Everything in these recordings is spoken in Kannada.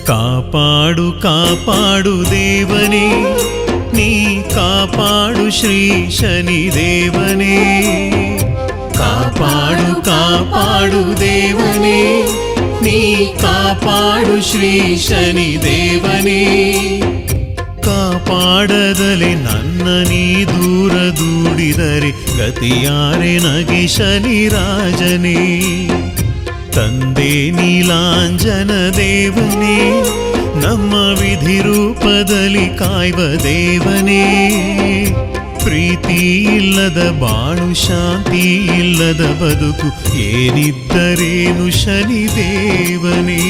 ಕಾಪಾಡು ಕಾಪಾಡು ದೇವನೇ, ನೀ ಕಾಪಾಡು ಶ್ರೀ ಶನಿ ದೇವನೇ. ಕಾಪಾಡು ಕಾಪಾಡು ದೇವನೇ, ನೀ ಕಾಪಾಡು ಶ್ರೀ ಶನಿ ದೇವನೇ. ಕಾಪಾಡದಲೆ ನನ್ನ ನೀ ದೂರ ದೂಡಿದರೆ ಗತಿಯಾರೆ ನಗೆ ಶನಿ ರಾಜನೇ. ತಂದೆ ನೀಲಾಂಜನ ದೇವನೇ, ನಮ್ಮ ವಿಧಿ ರೂಪದಲ್ಲಿ ಕಾಯ್ವ ದೇವನೇ. ಪ್ರೀತಿ ಇಲ್ಲದ ಬಾಳು, ಶಾಂತಿ ಇಲ್ಲದ ಬದುಕು, ಏನಿದ್ದರೇನು ಶನಿ ದೇವನೇ.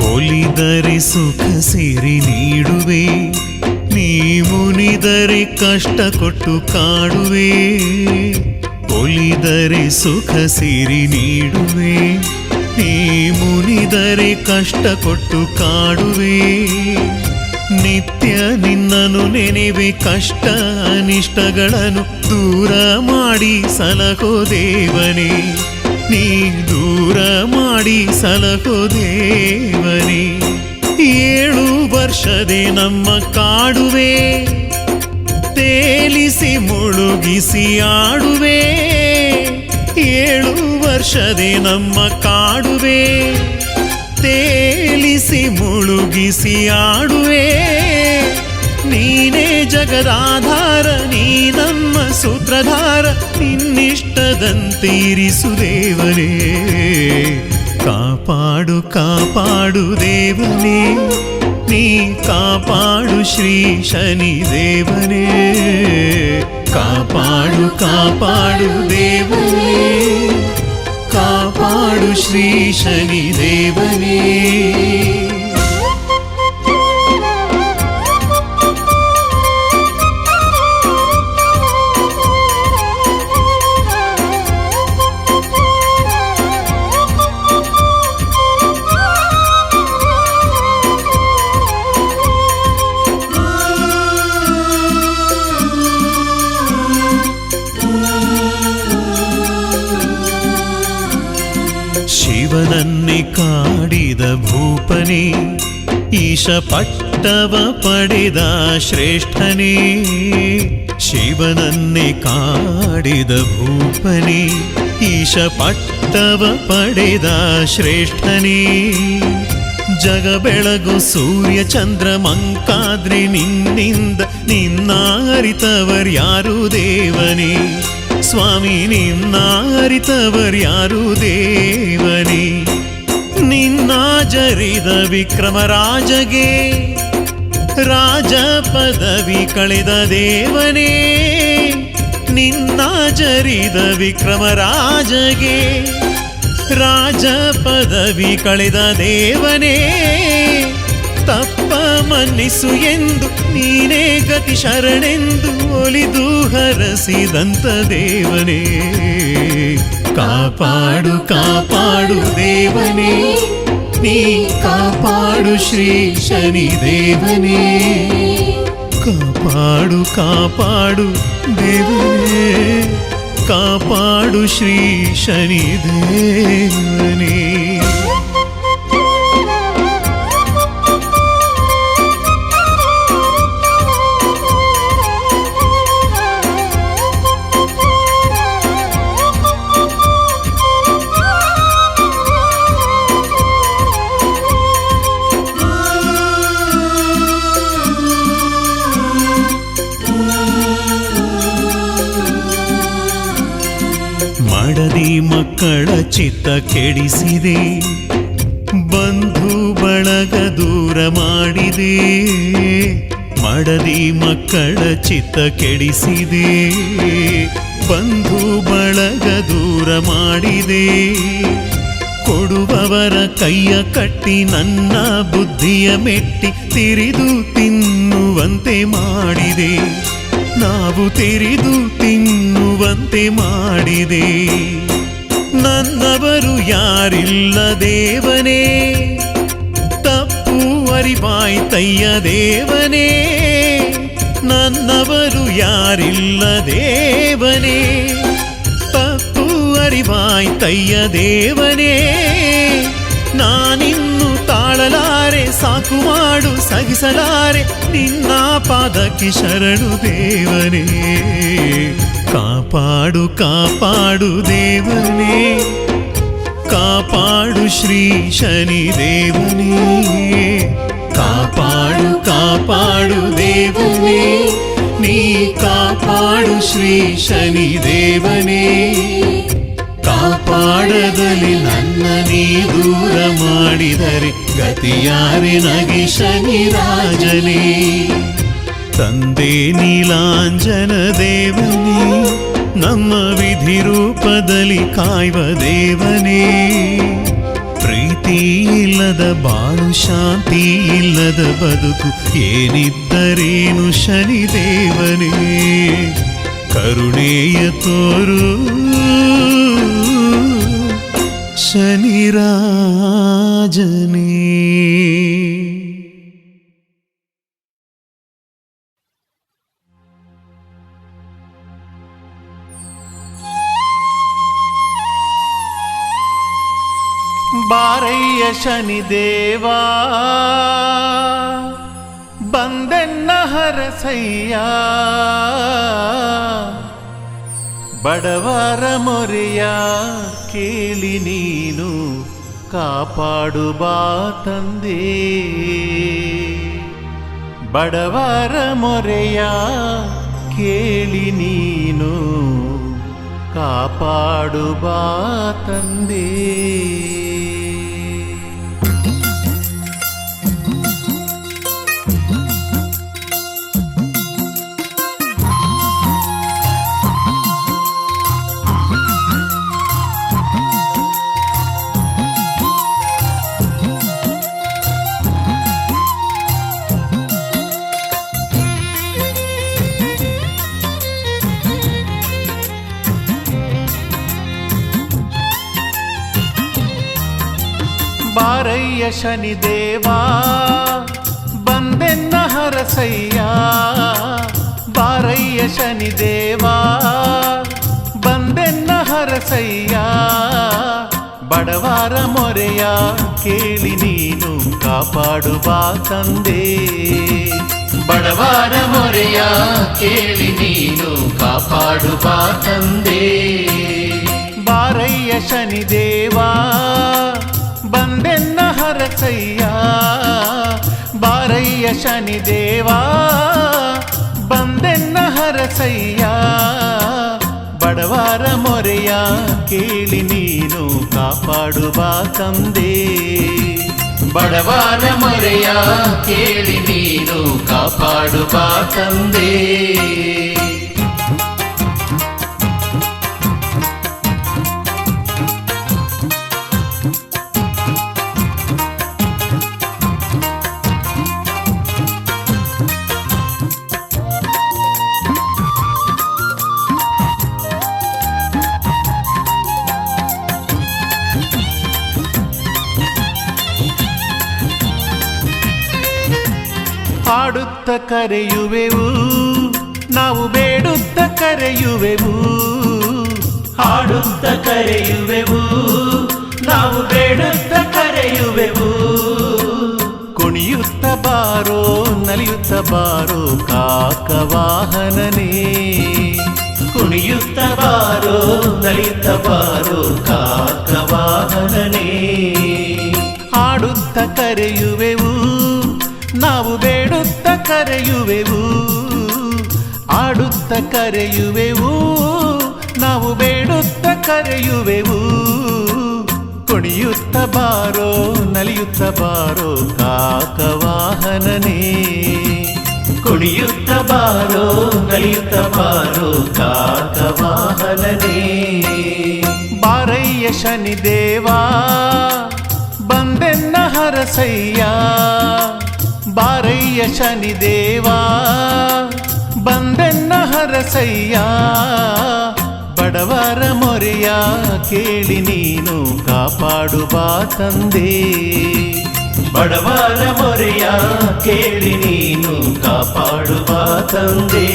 ಒಲಿದರೆ ಸುಖ ಸಿರಿ ನೀಡುವೆ, ನೀ ಮುನಿದರೆ ಕಷ್ಟ ಕೊಟ್ಟು ಕಾಡುವೆ. ಒಲಿದರೆ ಸುಖ ಸಿರಿ ನೀಡುವೆ, ನೀ ಮುನಿದರೆ ಕಷ್ಟ ಕೊಟ್ಟು ಕಾಡುವೆ. ನಿತ್ಯ ನಿನ್ನನ್ನು ನೆನೆವೆ, ಕಷ್ಟ ಅನಿಷ್ಟಗಳನ್ನು ದೂರ ಮಾಡಿ ಸಲಹೋ ದೇವನೇ. ನೀ ದೂರ ಮಾಡಿ ಸಲಹೋ ದೇವನೇ. 7 ವರ್ಷದೆ ನಮ್ಮ ಕಾಡುವೆ, ತೇಲಿಸಿ ಮುಳುಗಿಸಿ ಆಡುವೆ. 7 ವರ್ಷದೆ ನಮ್ಮ ಕಾಡುವೆ, ತೇಲಿಸಿ ಮುಳುಗಿಸಿ ಆಡುವೆ. ನೀನೇ ಜಗದಾಧಾರ, ನೀ ನಮ್ಮ ಸೂತ್ರಧಾರ, ನಿನ್ನಿಷ್ಟದಂತೀರಿಸು ದೇವನೇ. ಕಾಪಾಡು ಕಾಪಾಡು ದೇವನೇ, ನೀ ಕಾಪಾಡು ಶ್ರೀ ಶನಿ ದೇವನೇ. ಕಾಪಾಡು ಕಾಪಾಡು ದೇವನೇ, ಕಾಪಾಡು ಶ್ರೀ ಶನಿ ದೇವನೇ. ಶಿವನನ್ನೇ ಕಾಡಿದ ಭೂಪನೇ, ಈಶ ಪಟ್ಟವ ಪಡೆದ ಶ್ರೇಷ್ಠನೇ. ಶಿವನನ್ನೇ ಕಾಡಿದ ಭೂಪನೇ, ಈಶ ಪಟ್ಟವ ಪಡೆದ ಶ್ರೇಷ್ಠನೇ. ಜಗ ಬೆಳಗು ಸೂರ್ಯ ಚಂದ್ರ ಮಂಕಾದ್ರೆ ನಿನ್ನಿಂದ, ನಿನ್ನ ಅರಿತವರ್ಯಾರು ದೇವನೇ. ಸ್ವಾಮಿ ನಿನ್ನ ಅರಿತವರ್ಯಾರು ದೇವನೇ. ನಿನ್ನ ಜರಿದ ವಿಕ್ರಮರಾಜಗೆ ರಾಜ ಪದವಿ ಕಳೆದ ದೇವನೇ. ನಿನ್ನ ಜರಿದ ವಿಕ್ರಮರಾಜಗೆ ರಾಜ ಪದವಿ ಕಳೆದ ದೇವನೇ. ತಪ್ಪ ಮನ್ನಿಸು ಎಂದು ನೀನೇ ಗತಿ ಶರಣೆಂದು ಒಲಿದು ಹರಸಿದಂತ ದೇವನೇ. ಕಾಪಾಡು ಕಾಪಾಡು ದೇವನೇ, ನೀ ಕಾಪಾಡು ಶ್ರೀ ಶನಿ ದೇವನೇ. ಕಾಪಾಡು ಕಾಪಾಡು ದೇವನೇ, ಕಾಪಾಡು ಶ್ರೀ ಶನಿ ದೇವನೇ. ಮಡದಿ ಮಕ್ಕಳ ಚಿತ್ತ ಕೆಡಿಸಿದೆ, ಬಂಧು ಬಳಗ ದೂರ ಮಾಡಿದೆ. ಮಡದಿ ಮಕ್ಕಳ ಚಿತ್ತ ಕೆಡಿಸಿದೆ, ಬಂಧು ಬಳಗ ದೂರ ಮಾಡಿದೆ. ಕೊಡುವವರ ಕೈಯ ಕಟ್ಟಿ ನನ್ನ ಬುದ್ಧಿಯ ಮೆಟ್ಟಿ ತಿರಿದು ತಿನ್ನುವ ತಿನ್ನುವಂತೆ ಮಾಡಿದೆ, ನಾವು ತೆರೆದು ತಿನ್ನುವಂತೆ ಮಾಡಿದೆ. ನನ್ನವರು ಯಾರಿಲ್ಲ ದೇವನೇ, ತಪ್ಪು ಅರಿವಾಯ್ತಯ್ಯ ದೇವನೇ. ನನ್ನವರು ಯಾರಿಲ್ಲ ದೇವನೇ, ತಪ್ಪು ಅರಿವಾಯ್ತಯ್ಯ ದೇವನೇ. ನಾನಿನ್ನು ತಾಳಲಾರೆ, ಸಾಕು ಮಾಡು ಸಹಿಸಲಾರೆ, ನಿನ್ನ ಪಾದಕ್ಕೆ ಶರಣು ದೇವನೇ. ಕಾಪಾಡು ಕಾಪಾಡು ದೇವನೇ, ಕಾಪಾಡು ಶ್ರೀ ಶನಿ ದೇವನೇ. ಕಾಪಾಡು ಕಾಪಾಡು ದೇವನೇ, ನೀ ಕಾಪಾಡು ಶ್ರೀ ಶನಿ ದೇವನೇ. ಕಾಪಾಡದಲ್ಲಿ ನನ್ನ ನೀ ದೂರ ಮಾಡಿದರೆ ಗತಿಯಾರೆ ನಗಿ ಶನಿ ರಾಜನೇ. ತಂದೆ ನೀಲಾಂಜನ ದೇವನೇ, ನಮ್ಮ ವಿಧಿ ರೂಪದಲ್ಲಿ ಕಾಯುವ ದೇವನೇ. ಪ್ರೀತಿ ಇಲ್ಲದ ಬಾಳು, ಶಾಂತಿ ಇಲ್ಲದ ಬದುಕು, ಏನಿದ್ದರೇನು ಶನಿ ದೇವನೇ. ಕರುಣೆಯ ತೋರು ಶನಿ ರಾಜನೇ. ಬಾರಯ್ಯ ಶನಿ ದೇವಾ, ಬಂದೆನ್ನ ಹರಸಯ್ಯ. ಬಡವರ ಮೊರೆಯ ಕೇಳಿ ನೀನು ಕಾಪಾಡು ಬಾ ತಂದೆ. ಬಡವರ ಮೊರೆಯ ಕೇಳಿ ನೀನು ಕಾಪಾಡು ಬಾ ತಂದೆ. ಬಾರಯ್ಯ ಶನಿ ದೇವಾ, ಬಂದೆನ್ನ ಹರಸಯ್ಯ. ಬಾರಯ್ಯ ಶನಿ ದೇವಾ, ಬಂದೆನ್ನ ಹರಸಯ್ಯ. ಬಡವರ ಮೊರೆಯ ಕೇಳಿ ನೀನು ಕಾಪಾಡು ಬಾ ತಂದೆ. ಬಡವರ ಮೊರೆಯ ಕೇಳಿ ನೀನು ಕಾಪಾಡು ಬಾ ತಂದೆ. ಬಾರಯ್ಯ ಶನಿ ದೇವಾ, ಬಂದೆನ್ನ ಹರಸಯ್ಯ. ಬಾರಯ್ಯ ಶನಿ ದೇವಾ, ಬಂದೆನ್ನ ಹರಸಯ್ಯ. ಬಡವರ ಮೊರೆಯ ಕೇಳಿ ನೀನು ಕಾಪಾಡು ಬಾ ತಂದೆ. ಬಡವರ ಮೊರೆಯ ಕೇಳಿ ನೀನು ಕಾಪಾಡು ಬಾ ತಂದೆ. ಹಾಡುತ್ತ ಕರೆಯುವೆವು ನಾವು, ಬೇಡುತ್ತ ಕರೆಯುವೆವು. ಹಾಡುತ್ತ ಕರೆಯುವೆವು ನಾವು, ಬೇಡುತ್ತ ಕರೆಯುವೆವು. ಕುಣಿಯುತ್ತ ಬಾರೋ ನಲಿಯುತ್ತ ಬಾರೋ ಕಾಕವಾಹನನೇ. ಕುಣಿಯುತ್ತ ಬಾರೋ ನಲಿಯುತ್ತ ಬಾರೋ ಕಾಕವಾಹನನೇ. ಹಾಡುತ್ತ ಕರೆಯುವೆವು ನಾವು, ಬೇಡುತ್ತ ಕರೆಯುವೆವು. ಆಡುತ್ತ ಕರೆಯುವೆವು ನಾವು, ಬೇಡುತ್ತ ಕರೆಯುವೆವು. ಕುಣಿಯುತ್ತ ಬಾರೋ ನಲಿಯುತ್ತ ಬಾರೋ ಕಾಕವಾಹನನೇ. ಕುಣಿಯುತ್ತ ಬಾರೋ ನಲಿಯುತ್ತ ಬಾರೋ ಕಾಕವಾಹನನೇ. ಬಾರಯ್ಯ ಶನಿ ದೇವಾ, ಬಂದೆನ್ನ ಹರಸಯ್ಯ. ಬಾರಯ್ಯ ಶನಿದೇವ ಬಂದೆನ್ನ ಹರಸಯ್ಯ ಬಡವರ ಮೊರೆಯ ಕೇಳಿ ನೀನು ಕಾಪಾಡು ಬಾ ತಂದೆ ಬಡವರ ಮೊರೆಯ ಕೇಳಿ ನೀನು ಕಾಪಾಡು ಬಾ ತಂದೆ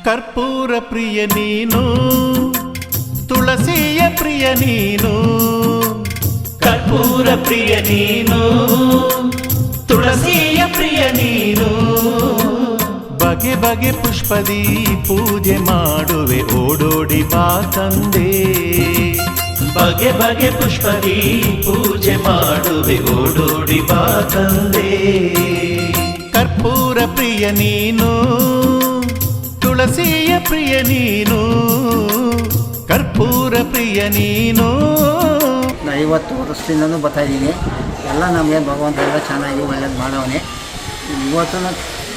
ಕರ್ಪೂರ ಪ್ರಿಯ ನೀನು ತುಳಸಿಯ ಪ್ರಿಯ ನೀನು ಕರ್ಪೂರ ಪ್ರಿಯ ನೀನು ತುಳಸಿಯ ಪ್ರಿಯ ನೀನು ಬಗೆ ಬಗೆ ಪುಷ್ಪದಿ ಪೂಜೆ ಮಾಡುವೆ ಓಡೋಡಿ ಬಾ ತಂದೆ ಬಗೆ ಬಗೆ ಪುಷ್ಪದಿ ಪೂಜೆ ಮಾಡುವೆ ಓಡೋಡಿ ಬಾ ತಂದೆ ಕರ್ಪೂರ ಪ್ರಿಯ ನೀನು ತುಳಸಿಯ ಪ್ರಿಯ ನೀನು ಕರ್ಪೂರ ಪ್ರಿಯ ನೀನು 50 ವರ್ಷದಿಂದನೂ ಬರ್ತಾ ಇದ್ದೀನಿ ಎಲ್ಲ ನಮಗೆ ಭಗವಂತ ಎಲ್ಲ ಚೆನ್ನಾಗಿ ಒಳ್ಳೇದು ಮಾಡವನೇ ಇವತ್ತು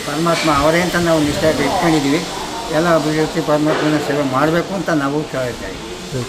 ಪರಮಾತ್ಮ ಅವರೇ ಅಂತ ನಾವು ನಿಷ್ಠೆ ಇಟ್ಕೊಂಡಿದ್ದೀವಿ ಎಲ್ಲ ಅಭಿವೃದ್ಧಿ ಪರಮಾತ್ಮನ ಸೇವೆ ಮಾಡಬೇಕು ಅಂತ ನಾವು ಕೇಳ್ತಾ ಇದ್ದೀವಿ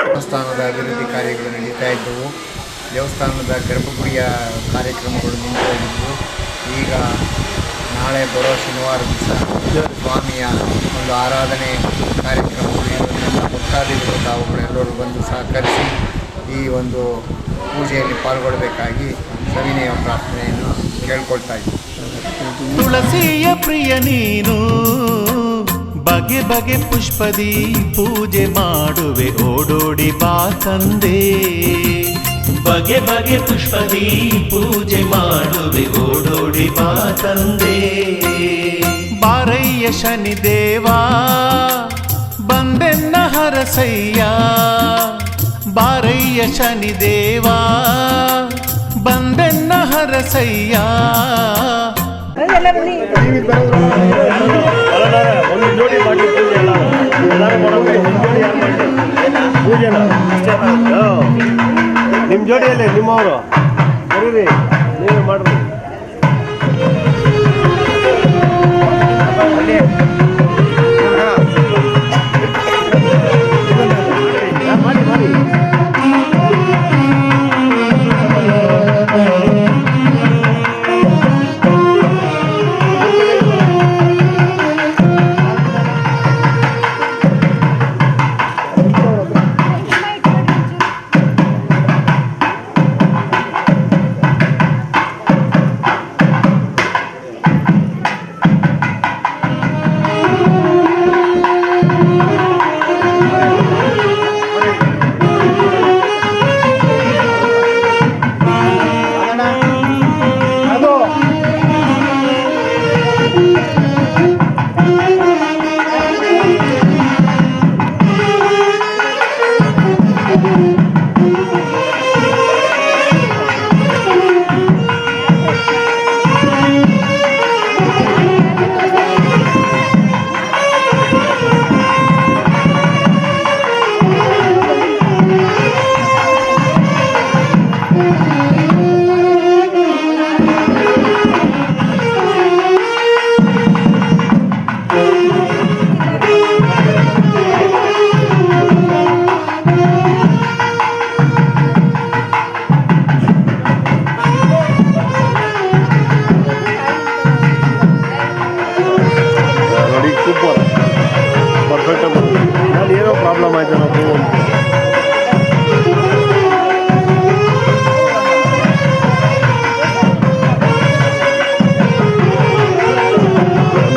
ದೇವಸ್ಥಾನದ ಅಭಿವೃದ್ಧಿ ಕಾರ್ಯಗಳು ನಡೀತಾ ಇದ್ದವು. ದೇವಸ್ಥಾನದ ಗರ್ಭಗುಡಿಯ ಕಾರ್ಯಕ್ರಮಗಳು ನಿಂತುಹೋಗಿದ್ದವು. ಈಗ ನಾಳೆ ಬರೋ ಶನಿವಾರ ದಿವಸ ಸ್ವಾಮಿಯ ಒಂದು ಆರಾಧನೆ ಕಾರ್ಯಕ್ರಮಗಳು ಇವನ್ನೆಲ್ಲ ಭಕ್ತಾದಿಗಳು ತಾವುಗಳೆಲ್ಲರೂ ಬಂದು ಸಹಕರಿಸಿ ಈ ಒಂದು ಪೂಜೆಯಲ್ಲಿ ಪಾಲ್ಗೊಳ್ಳಬೇಕಾಗಿ ಸವಿನಯ ಪ್ರಾರ್ಥನೆಯನ್ನು ಕೇಳ್ಕೊಳ್ತಾ ಇದ್ದೀವಿ. ತುಳಸಿಯ ಪ್ರಿಯ ನೀನು ಬಗೆ ಬಗೆ ಪುಷ್ಪದಿ ಪೂಜೆ ಮಾಡುವೆ ಓಡೋಡಿ ಬಾ ತಂದೆ ಬಗೆ ಬಗೆ ಪುಷ್ಪದಿ ಪೂಜೆ ಮಾಡುವೆ ಓಡೋಡಿ ಬಾ ತಂದೆ ಬಾರಯ್ಯ ಶನಿದೇವ ಬಂದೆನ್ನ ಹರಸಯ್ಯ ಬಾರಯ್ಯ ಶನಿದೇವ ಬಂದೆನ್ನ ಹರಸಯ್ಯ ಒಂದು ಜೋಡಿ ಮಾಡಿ ಪೂಜೆ ಎಲ್ಲರೂ ಮಾಡಬೇಕು. ಒಂದು ಜೋಡಿ ಯಾರು ಮಾಡಿ ಪೂಜೆನ ಅಷ್ಟೇ. ನಿಮ್ಮ ಜೋಡಿಯಲ್ಲೇ ನಿಮ್ಮವರು ಬರೀರಿ, ನೀವೇ ಮಾಡ್ರಿ. ಮಾಡಿ ಮಾಡಿ ಪ್ರಾಬ್ಲಮ್ ಆಯ್ತು ನಾವು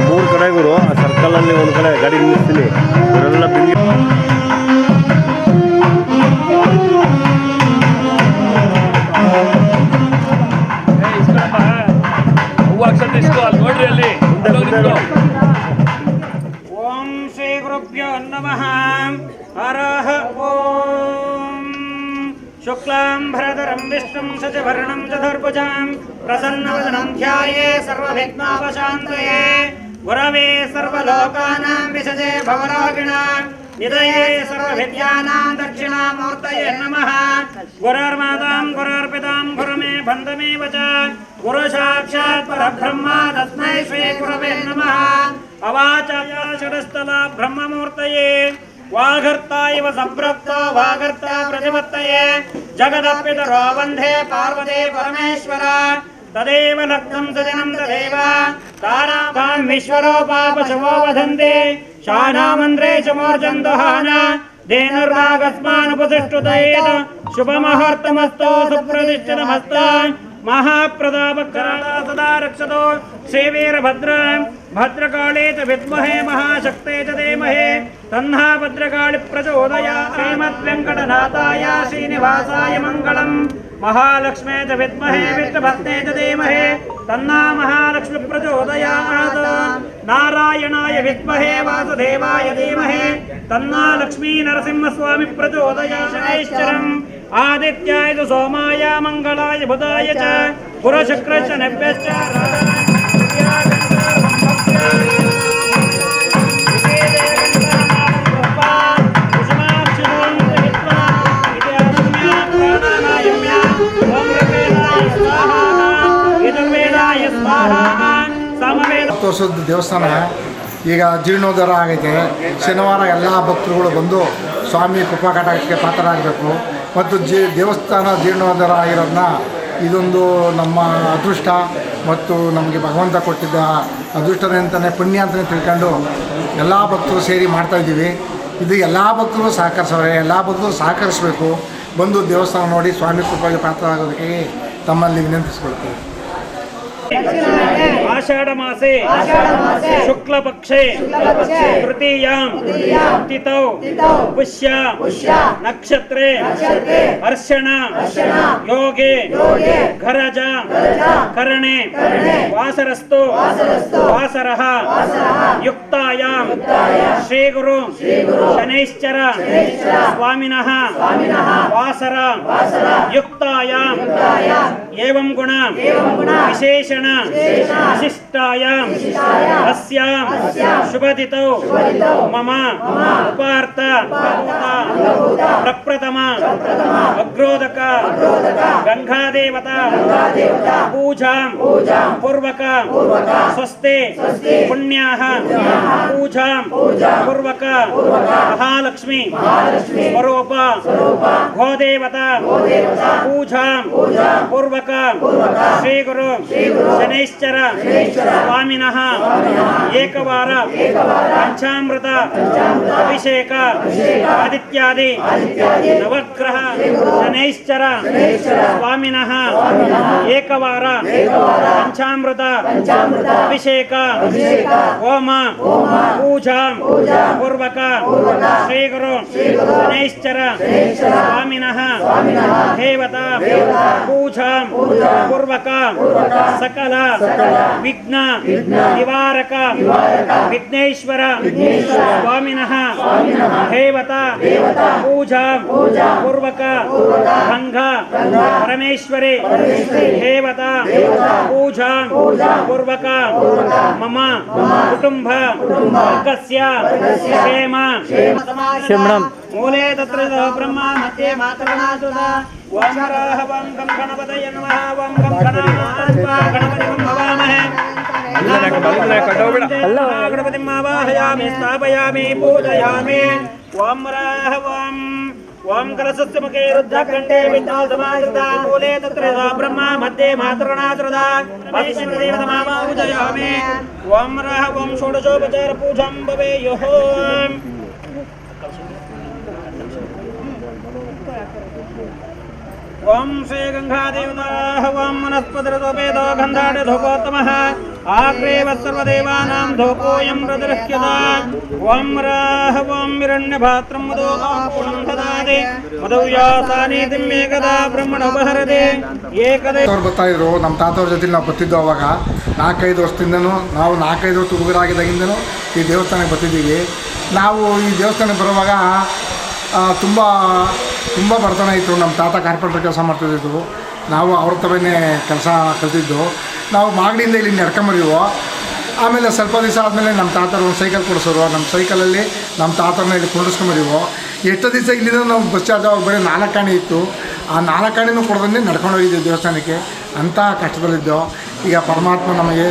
ಮೂರು ಕಡೆಗೂ ಆ ಸರ್ಕಲಲ್ಲಿ ಒಂದು ಕಡೆ ಗಾಡಿ ನಿಲ್ಲಿಸ್ತೀನಿ ಇವರೆಲ್ಲ ಬಿಂಗಿ ನೋಡ್ರಿ ಅಲ್ಲಿ ಓಂ ಶ್ರೀ ಗುರುಭ್ಯೋ ನಮಃ ಹರಃ ಓಂ ಶುಕ್ಲಾಂಬರಧರಂ ವಿಷ್ಣುಂ ಶಶಿವರ್ಣಂ ಚತುರ್ಭುಜಂ ಪ್ರಸನ್ನವದನಂ ಧ್ಯಾಯೇ ಸರ್ವವಿಘ್ನೋಪಶಾಂತಯೇ ಗುರವೇ ಸರ್ವಲೋಕಾನಾಂ ವಿಷಜೇ ಭವರೋಗಿಣಾಂ ನಿಧಯೇ ಸರ್ವವಿದ್ಯಾನಾಂ ದಕ್ಷಿಣಾಮೂರ್ತಯೇ ನಮಃ ಗುರುರ್ಮಾತಾಂ ಗುರುರ್ಪಿತಾಂ ಗುರುಮೇ ಬಂಧಮೇವ ಚ ಗುರು ಸಾಕ್ಷಾತ್ ಪರಬ್ರಹ್ಮ ತಸ್ಮೈ ಶ್ರೀ ಗುರವೇ ನಮಃ ಅವಾಚಾರ್ಯ ಷಡಸ್ಥಲ ಬ್ರಹ್ಮಮೂರ್ತಯೇ ವಾಗರ್ತ ಇವ ಸಂಪ್ರಪ್ತೋ ವಾಗರ್ತ ಪ್ರತಿಪತ್ತಯೇ ಜಗದಪ್ಪಿತರೋ ವಂದೇ ಪಾರ್ವತಿ ಪರಮೇಶ್ವರ ತದೇವ ಲಗ್ನಂ ಸದಿನಂ ತದೇವ ತಾರಾಭಾಂ ವಿಶ್ವರೋ ಪಾಪಶವೋ ವದಂತೆ ಶಾನಾಮಂದ್ರೇ ಶಮೋರ್ಜಂದುಹಾನ ಧೇನುರ್ನಾಗಸ್ಮಾನುಪತಿಷ್ಠುತಯೇತ ಶುಭಮುಹೂರ್ತಮಸ್ತೋ ಸುಪ್ರತಿಷ್ಠಿತಮಸ್ತ महाप्रतापकराला सदा रक्षतो श्रीवीरभद्र भद्रकाली च विद्महे महाशक्ते च धीमहि तन्नः भद्रकाली प्रचोदयात् श्रीमद्वेङ्कटनाथाय श्रीनिवासाय मङ्गलम् महालक्ष्मे च विद्महे विष्णुभक्ते च धीमहि तन्नः महालक्ष्मी प्रचोदयात् नारायणाय विद्महे वासुदेवाय धीमहि तन्नः लक्ष्मी नरसिंहस्वामी प्रचोदयात् शनैश्चरम् आदित्याय तु सोमाय मंगलाय बुधाय च गुरुशुक्रश्च नभ्यश्च ವರ್ಷದ ದೇವಸ್ಥಾನ ಈಗ ಜೀರ್ಣೋದ್ಧಾರ ಆಗೈತೆ ಶನಿವಾರ ಎಲ್ಲ ಭಕ್ತರುಗಳು ಬಂದು ಸ್ವಾಮಿ ಕೃಪಾ ಕಟಾಕ್ಷಕ್ಕೆ ಪಾತ್ರರಾಗಬೇಕು ಮತ್ತು ದೇವಸ್ಥಾನ ಜೀರ್ಣೋದ್ಧಾರ ಆಗಿರೋದನ್ನ ಇದೊಂದು ನಮ್ಮ ಅದೃಷ್ಟ ಮತ್ತು ನಮಗೆ ಭಗವಂತ ಕೊಟ್ಟಿದ್ದ ಅದೃಷ್ಟನೇ ಅಂತಲೇ ಪುಣ್ಯ ಅಂತಲೇ ತಿಳ್ಕೊಂಡು ಎಲ್ಲ ಭಕ್ತರು ಸೇರಿ ಮಾಡ್ತಾಯಿದ್ದೀವಿ. ಇದು ಎಲ್ಲ ಭಕ್ತರು ಸಹಕರಿಸೋರೆ, ಎಲ್ಲ ಭಕ್ತರು ಸಹಕರಿಸಬೇಕು, ಬಂದು ದೇವಸ್ಥಾನ ನೋಡಿ ಸ್ವಾಮಿ ಕೃಪೆಗೆ ಪಾತ್ರರಾಗೋದಕ್ಕೆ ತಮ್ಮಲ್ಲಿ ವಿನಂತಿಸ್ಕೊಳ್ತೀವಿ. आषाढ़ मासे शुक्ल पक्षे तृतीयां तिथौ पुष्य नक्षत्रे हर्षण योगे घरज करणे वासरस्तु वासरः युक्तायां श्री गुरु शनैश्चर स्वामिनः वासर युक्तायां एवं गुण विशेषण विशिष्टायां अस्यां शुभतिथौ मम उपार्थ प्रप्रथम अग्रोदक गंगादेवता पूजां पूर्वक स्वस्ते पुण्याः पूजां पूर्वक महालक्ष्मी स्वरूप गोदेवता पूजां पूर्वक श्री गुरु शनैश्चर स्वामिनः एकवार पंचामृत अभिषेक आदित्यादि नवग्रह शनैश्चर स्वामिनः एकवार पंचामृत अभिषेक होम पूजा पूर्वक श्री गुरु शनैश्चर स्वामिनः देवता पूजा पूर्वक सकल विघ्न निवारक विघ्नेश्वर स्वामिनः देवता पूजा पूर्वक गंग परमेश्वरी देवता पूजा पूर्वक मम कुटुंब क्षेम मूले तत्र ब्रह्मा मध्ये मातृगणासुता ओम हरहवं गं गणपतये नमः ओम गं गणानात्वा गणपतिं भवामहे गणपतिं आवाहयामि स्थापयामि पूजयामि ओम हरहवं ओम कलशस्य मुखे रुद्रकण्ठे विद्यासमायुक्ता मूले तत्र ब्रह्मा मध्ये मातृगणासुता वैष्णवदेवतमामा पूजयामि ओम हरहवं षोडशोपचार पूजां भवेयुः ओम श्री गंगा देवता ओम वनस्पतिर्दोपेदो गंधाढ्य धूपोत्तमः आग्रे सर्वदेवानां धूपोऽयं प्रदृह्यता ओम राह ओम हिरण्यभात्रं मदो पुणं ददाति मदव्यासानीतिं एकदा ब्रह्मणोपहरते ಏಕದೇ ಅವ್ರು ಬರ್ತಾಯಿದ್ರು. ನಮ್ಮ ತಾತವ್ರ ಜೊತೆ ನಾವು ಬರ್ತಿದ್ದೋ. ಅವಾಗ 4-5 ವರ್ಷದಿಂದನೂ ನಾವು 4-5 ವರ್ಷ ಹುಡುಗರಾಗಿದ್ದಾಗಿಂದನೂ ಈ ದೇವಸ್ಥಾನಕ್ಕೆ ಬರ್ತಿದ್ದೀವಿ. ನಾವು ಈ ದೇವಸ್ಥಾನಕ್ಕೆ ಬರುವಾಗ ತುಂಬ ಬಡತನ ಇತ್ತು. ನಮ್ಮ ತಾತ ಕಾರ್ಪೆಂಟ್ರ್ ಕೆಲಸ ಮಾಡ್ತಿದ್ದು, ನಾವು ಅವ್ರ ಥರನೇ ಕೆಲಸ ಕಲ್ತಿದ್ದು. ನಾವು ಮಾಗಡಿಯಿಂದ ಇಲ್ಲಿ ನಡ್ಕೊಂಬರಿವು. ಆಮೇಲೆ ಸ್ವಲ್ಪ ದಿವಸ ಆದಮೇಲೆ ನಮ್ಮ ತಾತರು ಒಂದು ಸೈಕಲ್ ಕೊಡಿಸೋರು. ನಮ್ಮ ಸೈಕಲಲ್ಲಿ ನಮ್ಮ ತಾತರನ್ನ ಇಲ್ಲಿ ಕುಂಡಿಸ್ಕೊಂಬರಿವು. ಎಷ್ಟು ದಿವಸ ಇಲ್ಲಿಂದ ನಾವು ಬಸ್ ಚಾರ್ಜ್ ಅವಾಗ ಬರೀ 4 ಆಣೆ ಇತ್ತು. ಆ 4 ಆಣೆನೂ ಕೊಡೋದನ್ನೇ ನಡ್ಕೊಂಡು ಹೋಗಿದ್ದೀವಿ ದೇವಸ್ಥಾನಕ್ಕೆ. ಅಂಥ ಕಷ್ಟದಲ್ಲಿದ್ದೋ. ಈಗ ಪರಮಾತ್ಮ ನಮಗೆ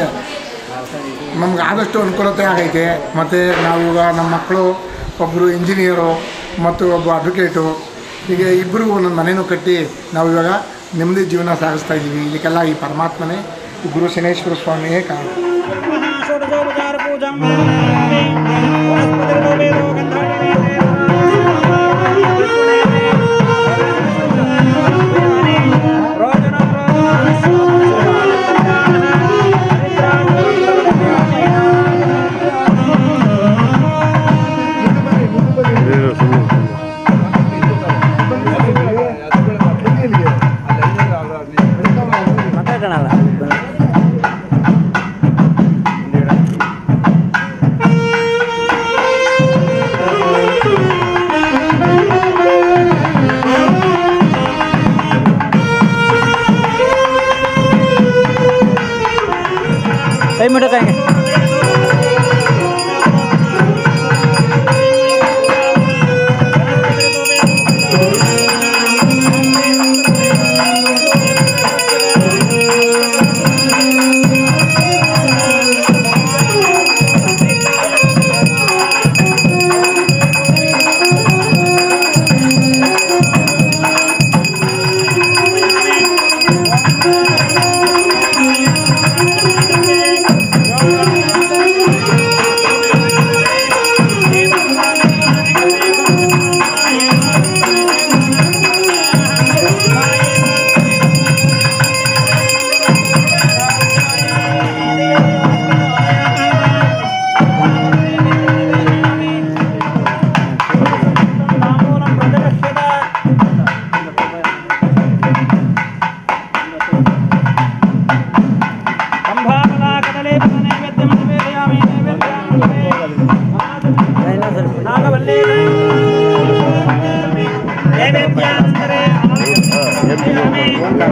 ಆದಷ್ಟು ಅನುಕೂಲತೆ ಆಗೈತೆ. ಮತ್ತು ನಾವೀಗ ನಮ್ಮ ಮಕ್ಕಳು ಒಬ್ಬರು ಇಂಜಿನಿಯರು ಮತ್ತು ಒಬ್ಬ ಅಡ್ವೊಕೇಟು, ಹೀಗೆ ಇಬ್ಬರಿಗೂ ಒಂದೊಂದು ಮನೆಯೂ ಕಟ್ಟಿ ನಾವು ಇವಾಗ ನೆಮ್ಮದಿ ಜೀವನ ಸಾಗಿಸ್ತಾ ಇದ್ದೀವಿ. ಇದಕ್ಕೆಲ್ಲ ಈ ಪರಮಾತ್ಮನೇ, ಈ ಗುರು ಶನೇಶ್ವರ ಸ್ವಾಮಿಯೇ ಕಾರಣ. कई मिनट कहेंगे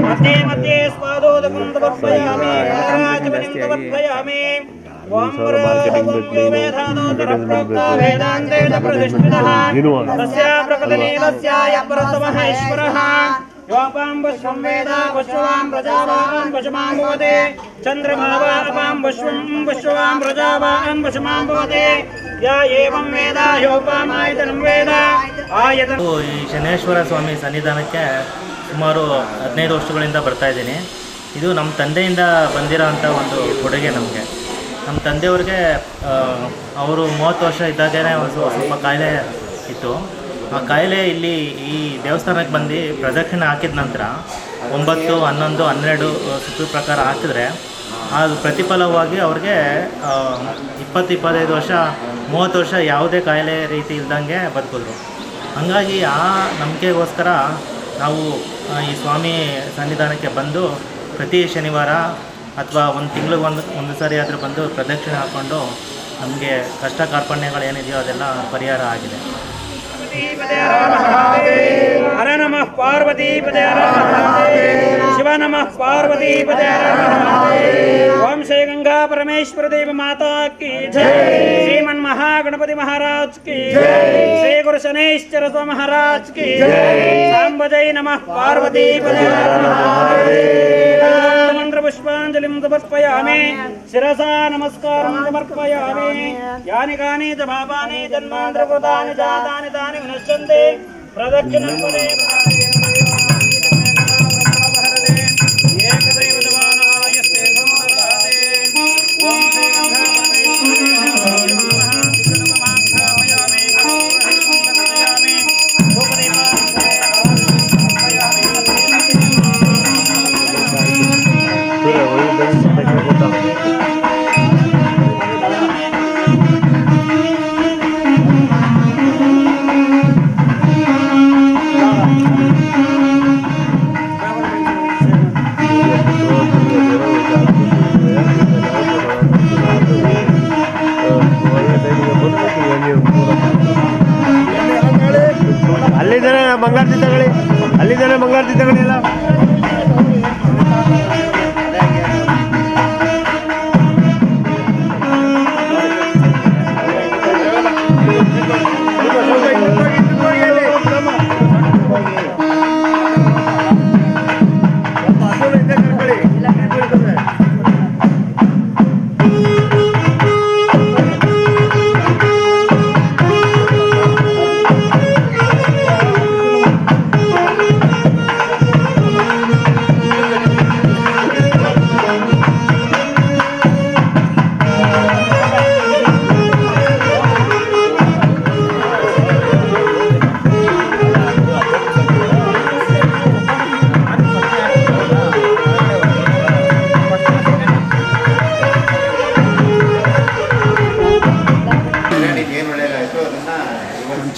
मध्ये मध्ये स्वादोदकं समर्पयामि राजवनिं समर्पयामि ओम वेदान्तेन प्रतिष्ठितः तस्य प्रकटनीलस्याय परतमः ईश्वरः योपां विश्वं वेद विश्वां प्रजावां वशमां भवते चन्द्रमावां विश्वां प्रजावां वशमां भवते या एवं वेद योपामायतनं वेद आयतन ಈ ಶನೇಶ್ವರ ಸ್ವಾಮಿ ಸನ್ನಿಧಾನಕ್ಕೆ ಸುಮಾರು 15 ವರ್ಷಗಳಿಂದ ಬರ್ತಾ ಇದ್ದೀನಿ. ಇದು ನಮ್ಮ ತಂದೆಯಿಂದ ಬಂದಿರೋ ಅಂಥ ಒಂದು ಕೊಡುಗೆ ನಮಗೆ. ನಮ್ಮ ತಂದೆಯವ್ರಿಗೆ ಅವರು 30 ವರ್ಷ ಇದ್ದಾಗೇ ಸ್ವಲ್ಪ ಕಾಯಿಲೆ ಇತ್ತು. ಆ ಕಾಯಿಲೆ ಇಲ್ಲಿ ಈ ದೇವಸ್ಥಾನಕ್ಕೆ ಬಂದು ಪ್ರದಕ್ಷಿಣೆ ಹಾಕಿದ ನಂತರ 9, 11, 12 ಸುತ್ತು ಪ್ರಕಾರ ಹಾಕಿದ್ರೆ ಅದು ಪ್ರತಿಫಲವಾಗಿ ಅವ್ರಿಗೆ 20-25 ವರ್ಷ 30 ವರ್ಷ ಯಾವುದೇ ಕಾಯಿಲೆ ರೀತಿ ಇಲ್ದಂಗೆ ಬದುಕಿದ್ರು. ಹಾಗಾಗಿ ಆ ನಂಬಿಕೆಗೋಸ್ಕರ ನಾವು ಈ ಸ್ವಾಮಿ ಸನ್ನಿಧಾನಕ್ಕೆ ಬಂದು ಪ್ರತಿ ಶನಿವಾರ ಅಥವಾ ಒಂದು ತಿಂಗಳಿಗೆ ಒಂದು ಸಾರಿ ಆದರೂ ಬಂದು ಪ್ರದಕ್ಷಿಣೆ ಹಾಕ್ಕೊಂಡು ನಮಗೆ ಕಷ್ಟ ಕಾರ್ಪಣ್ಯಗಳೇನಿದೆಯೋ ಅದೆಲ್ಲ ಪರಿಹಾರ ಆಗಿದೆ. हर नमः पार्वतीपते हर महादेव शिव नमः पार्वतीपते हर महादेव ओम श्री गंगा परमेश्वर देवी माता की जय श्रीमन महागणपति महाराज की जय श्री गुरु शनैश्चर महाराज की जय सांबजय नमः पार्वतीपते हर महादेव मंत्र पुष्पांजलिं समर्पयामि शिरसा नमस्कारं समर्पयामि यानि कानि च पापानि जन्मान्तरकृतानि जातानि तानि विनश्यन्ते प्रदक्षिणं पदे एकदैव जवानायस्ते समददाते ओम श्री गंगा परमेश्वरी नमः शिवमाख्यामयामि ಮಂಗಳಾರತಿ ತಗೊಳ್ಳಿ, ಅಲ್ಲಿಂದಲೇ ಮಂಗಳಾರತಿ ತಗೊಳ್ಳಿ ಎಲ್ಲ.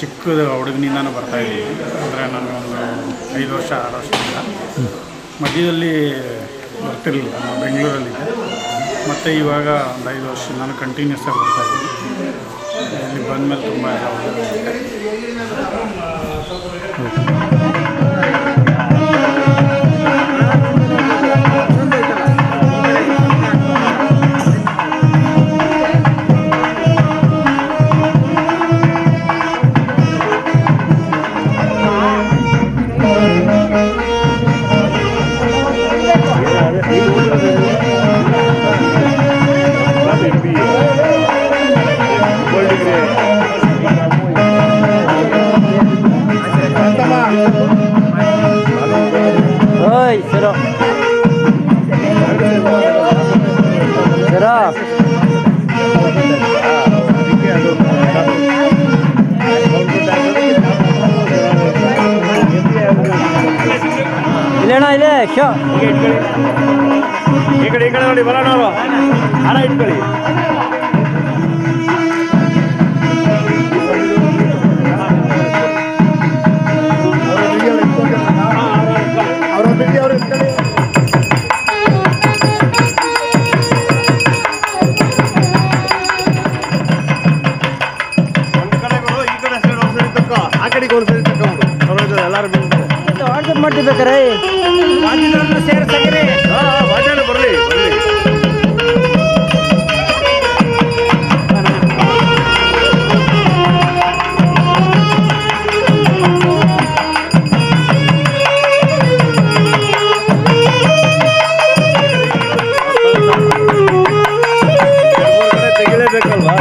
ಚಿಕ್ಕದ ಹುಡುಗನಿಂದನೂ ಬರ್ತಾಯಿದ್ದೀವಿ. ಅಂದರೆ ನನಗೊಂದು 5 ವರ್ಷ 6 ವರ್ಷದಿಂದ. ಮಧ್ಯದಲ್ಲಿ ಬರ್ತಿರಲಿಲ್ಲ, ನಾವು ಬೆಂಗಳೂರಲ್ಲಿದ್ದೆ. ಮತ್ತು ಇವಾಗ ಒಂದು 5 ವರ್ಷದಿಂದ ಕಂಟಿನ್ಯೂಸ್ ಆಗಿ ಬರ್ತಾಯಿದ್ದೀನಿ. ಇಲ್ಲಿ ಬಂದಮೇಲೆ ತುಂಬ ಎಲ್ಲ ಒಳ್ಳೆಯದಾಗಿದೆ. ಇಲ್ಲೇಣ ಇಲ್ಲೇ ಈ ಕಡೆ ನೋಡಿ ಬರೋಣ, ಅವರು ಹಾರ ಇಟ್ಕೊಳ್ಳಿ. ಮಾಡ್ತಿರ್ಬೇಕಾರೆ ಸೇರ್ಸಾಗಿರಿ. ಬರ್ಲಿ ತೆಗಿಲೇಬೇಕಲ್ವಾ?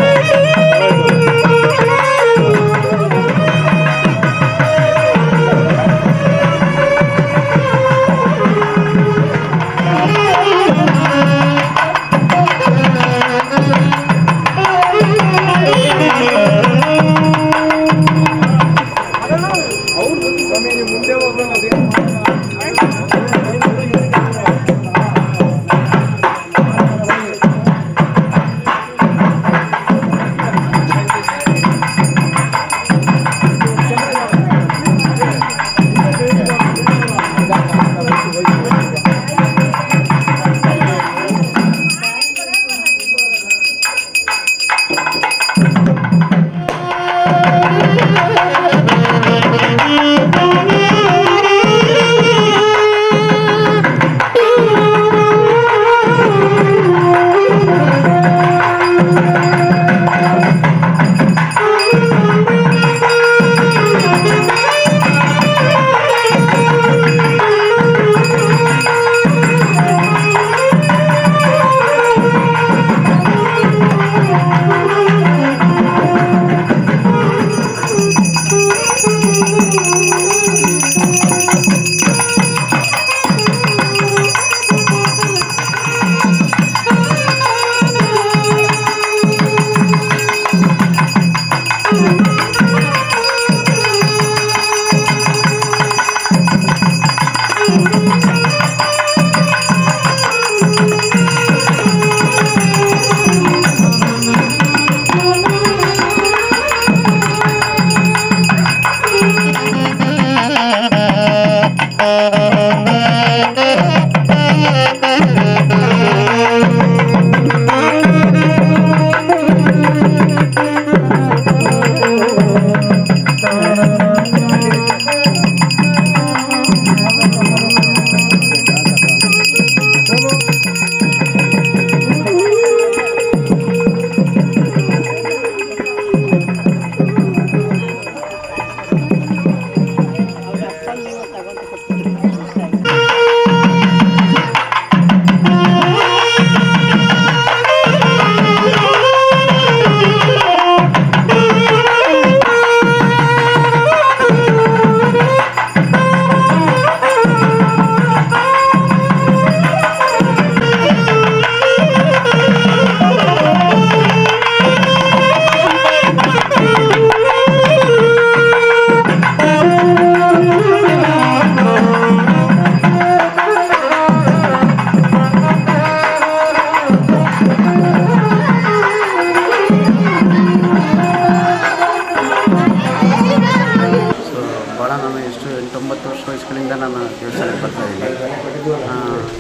ಭಾಳ ನಾನು ಎಷ್ಟು 8-9 ವರ್ಷಗಳಿಂದ ನಾನು ದೇವಸ್ಥಾನಕ್ಕೆ ಬರ್ತಾಯಿದ್ದೀನಿ.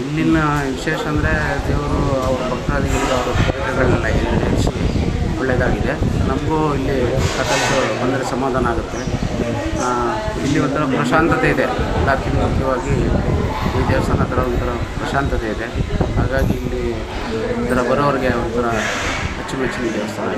ಇಲ್ಲಿನ ವಿಶೇಷ ಅಂದರೆ ದೇವರು ಅವ್ರ ಭಕ್ತಾದಿಗಳಿಗೆ ಅವರ ಕೋರಿಕೆಗಳನ್ನೆಲ್ಲ ಈಡೇರಿಸಿ ಒಳ್ಳೆಯದಾಗಿದೆ. ನಮಗೂ ಇಲ್ಲಿ ಸಾಕಷ್ಟು ಬಂದರೆ ಸಮಾಧಾನ ಆಗುತ್ತೆ. ಇಲ್ಲಿ ಒಂಥರ ಪ್ರಶಾಂತತೆ ಇದೆ. ಎಲ್ಲಕ್ಕಿಂತ ಮುಖ್ಯವಾಗಿ ಈ ದೇವಸ್ಥಾನ ಹತ್ರ ಒಂಥರ ಪ್ರಶಾಂತತೆ ಇದೆ. ಹಾಗಾಗಿ ಇಲ್ಲಿ ಒಂಥರ ಬರೋರಿಗೆ ಒಂಥರ ಅಚ್ಚುಮೆಚ್ಚಿನ ದೇವಸ್ಥಾನ.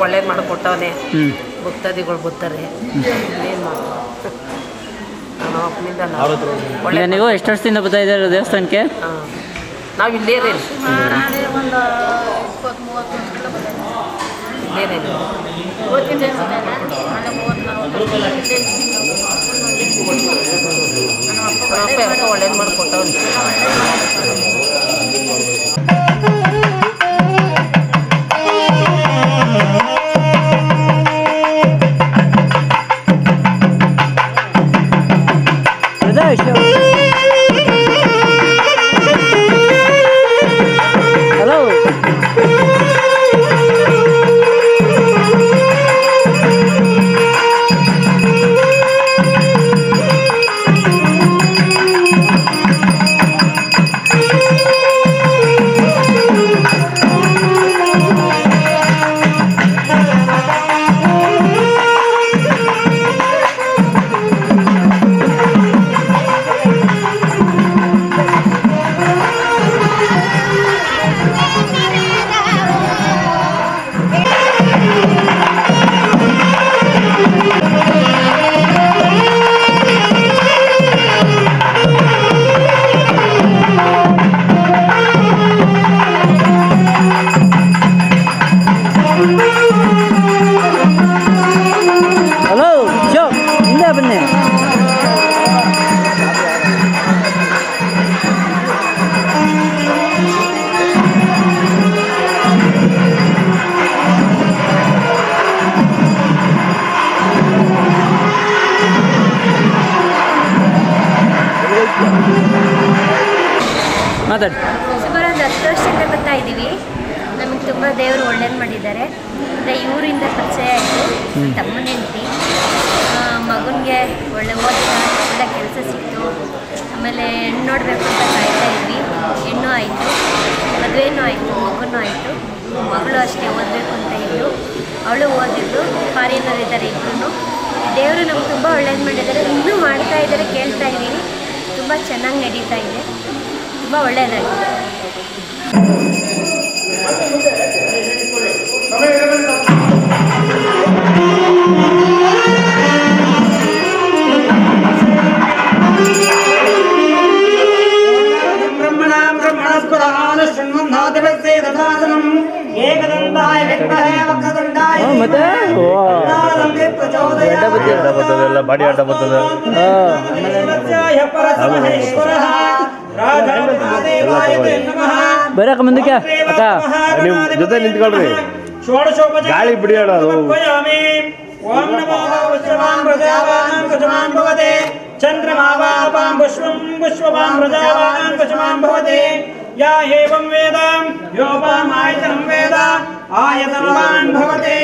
ಒಳ್ಳೇದು ಮಾಡಿಕೊಟ್ಟವನೇ. ಭಕ್ತಾದಿಗಳು ಬರ್ತಾರೆ. ಈಗ ನೀವು ಎಷ್ಟು ವರ್ಷದಿಂದ ಬರ್ತಾ ಇದ್ದಾರೆ ದೇವಸ್ಥಾನಕ್ಕೆ? ನಾವು ಇಲ್ಲೇ ರೀ, ಒಳ್ಳೇದು ಮಾಡಿಕೊಟ್ಟವನೇ. ಹಲೋ, ಬನ್ನಿ. ಮಾತಾಡಿ. ಸುಮಾರು ಒಂದು 10 ವರ್ಷದಿಂದ ಬರ್ತಾ ಇದ್ದೀವಿ. ನಮಗೆ ತುಂಬ ದೇವರು ಒಳ್ಳೇದು ಮಾಡಿದ್ದಾರೆ. ಅಂದರೆ ಇವರಿಂದ ಪರಿಚಯ ಆಯಿತು. ತಮ್ಮನ ಹೆಂಡತಿ ಮಗನಿಗೆ ಒಳ್ಳೆ ಒಳ್ಳೆ ಕೆಲಸ ಸಿಕ್ತು. ಆಮೇಲೆ ಹೆಣ್ಣು ನೋಡಬೇಕು ಅಂತ ಕಾಯ್ತಾ ಇದ್ವಿ. ಹೆಣ್ಣು ಆಯಿತು, ಮದುವೆನೂ ಆಯಿತು, ಮಗನೂ ಆಯಿತು. ಮಗಳು ಅಷ್ಟೇ ಓದಬೇಕು ಅಂತ ಇದ್ದರು, ಅವಳು ಓದಿದ್ರು. ಫಾರಿನಲ್ಲಿದ್ದಾರೆ ಇಬ್ಬರು. ದೇವರು ನಮ್ಗೆ ತುಂಬ ಒಳ್ಳೇದು ಮಾಡಿದ್ದಾರೆ. ಇನ್ನೂ ಮಾಡ್ತಾ ಇದ್ದಾರೆ, ಕೇಳ್ತಾ ಇದ್ದೀವಿ. ತುಂಬ ಚೆನ್ನಾಗಿ ನಡೀತಾ ಇದೆ, ತುಂಬ ಒಳ್ಳೆಯದಾಗಿದೆ. ಮತ್ತೆ ಬಾಡಿ ಆಟ ಬರ್ತದೆ. ಬರಕ ಮುಂದಕ್ಕೆ ಅಕ್ಕ ನೀವು ಜೊತೆ ನಿಂತ್ಕೊಳ್ರಿ, ಗಾಳಿ ಬಿಡಿ ಅದು. ಓಂ ನಮೋ ವಿಶ್ವವಾಂ ಪ್ರಜಾವಾಂ ಕುಸುಮಾಂ ಭವತೆ ಚಂದ್ರಮಾವಾಪಾಂ ಪುಷ್ಪಂ ಪುಷ್ಪವಾಂ ಪ್ರಜಾವಾಂ ಕುಸುಮಾಂ ಭವತೆ ಯಾ ಏವಂ ವೇದ ಯೋಪಾಂ ಆಯತನಂ ವೇದ ಆಯತನವಾನ್ ಭವತೆ.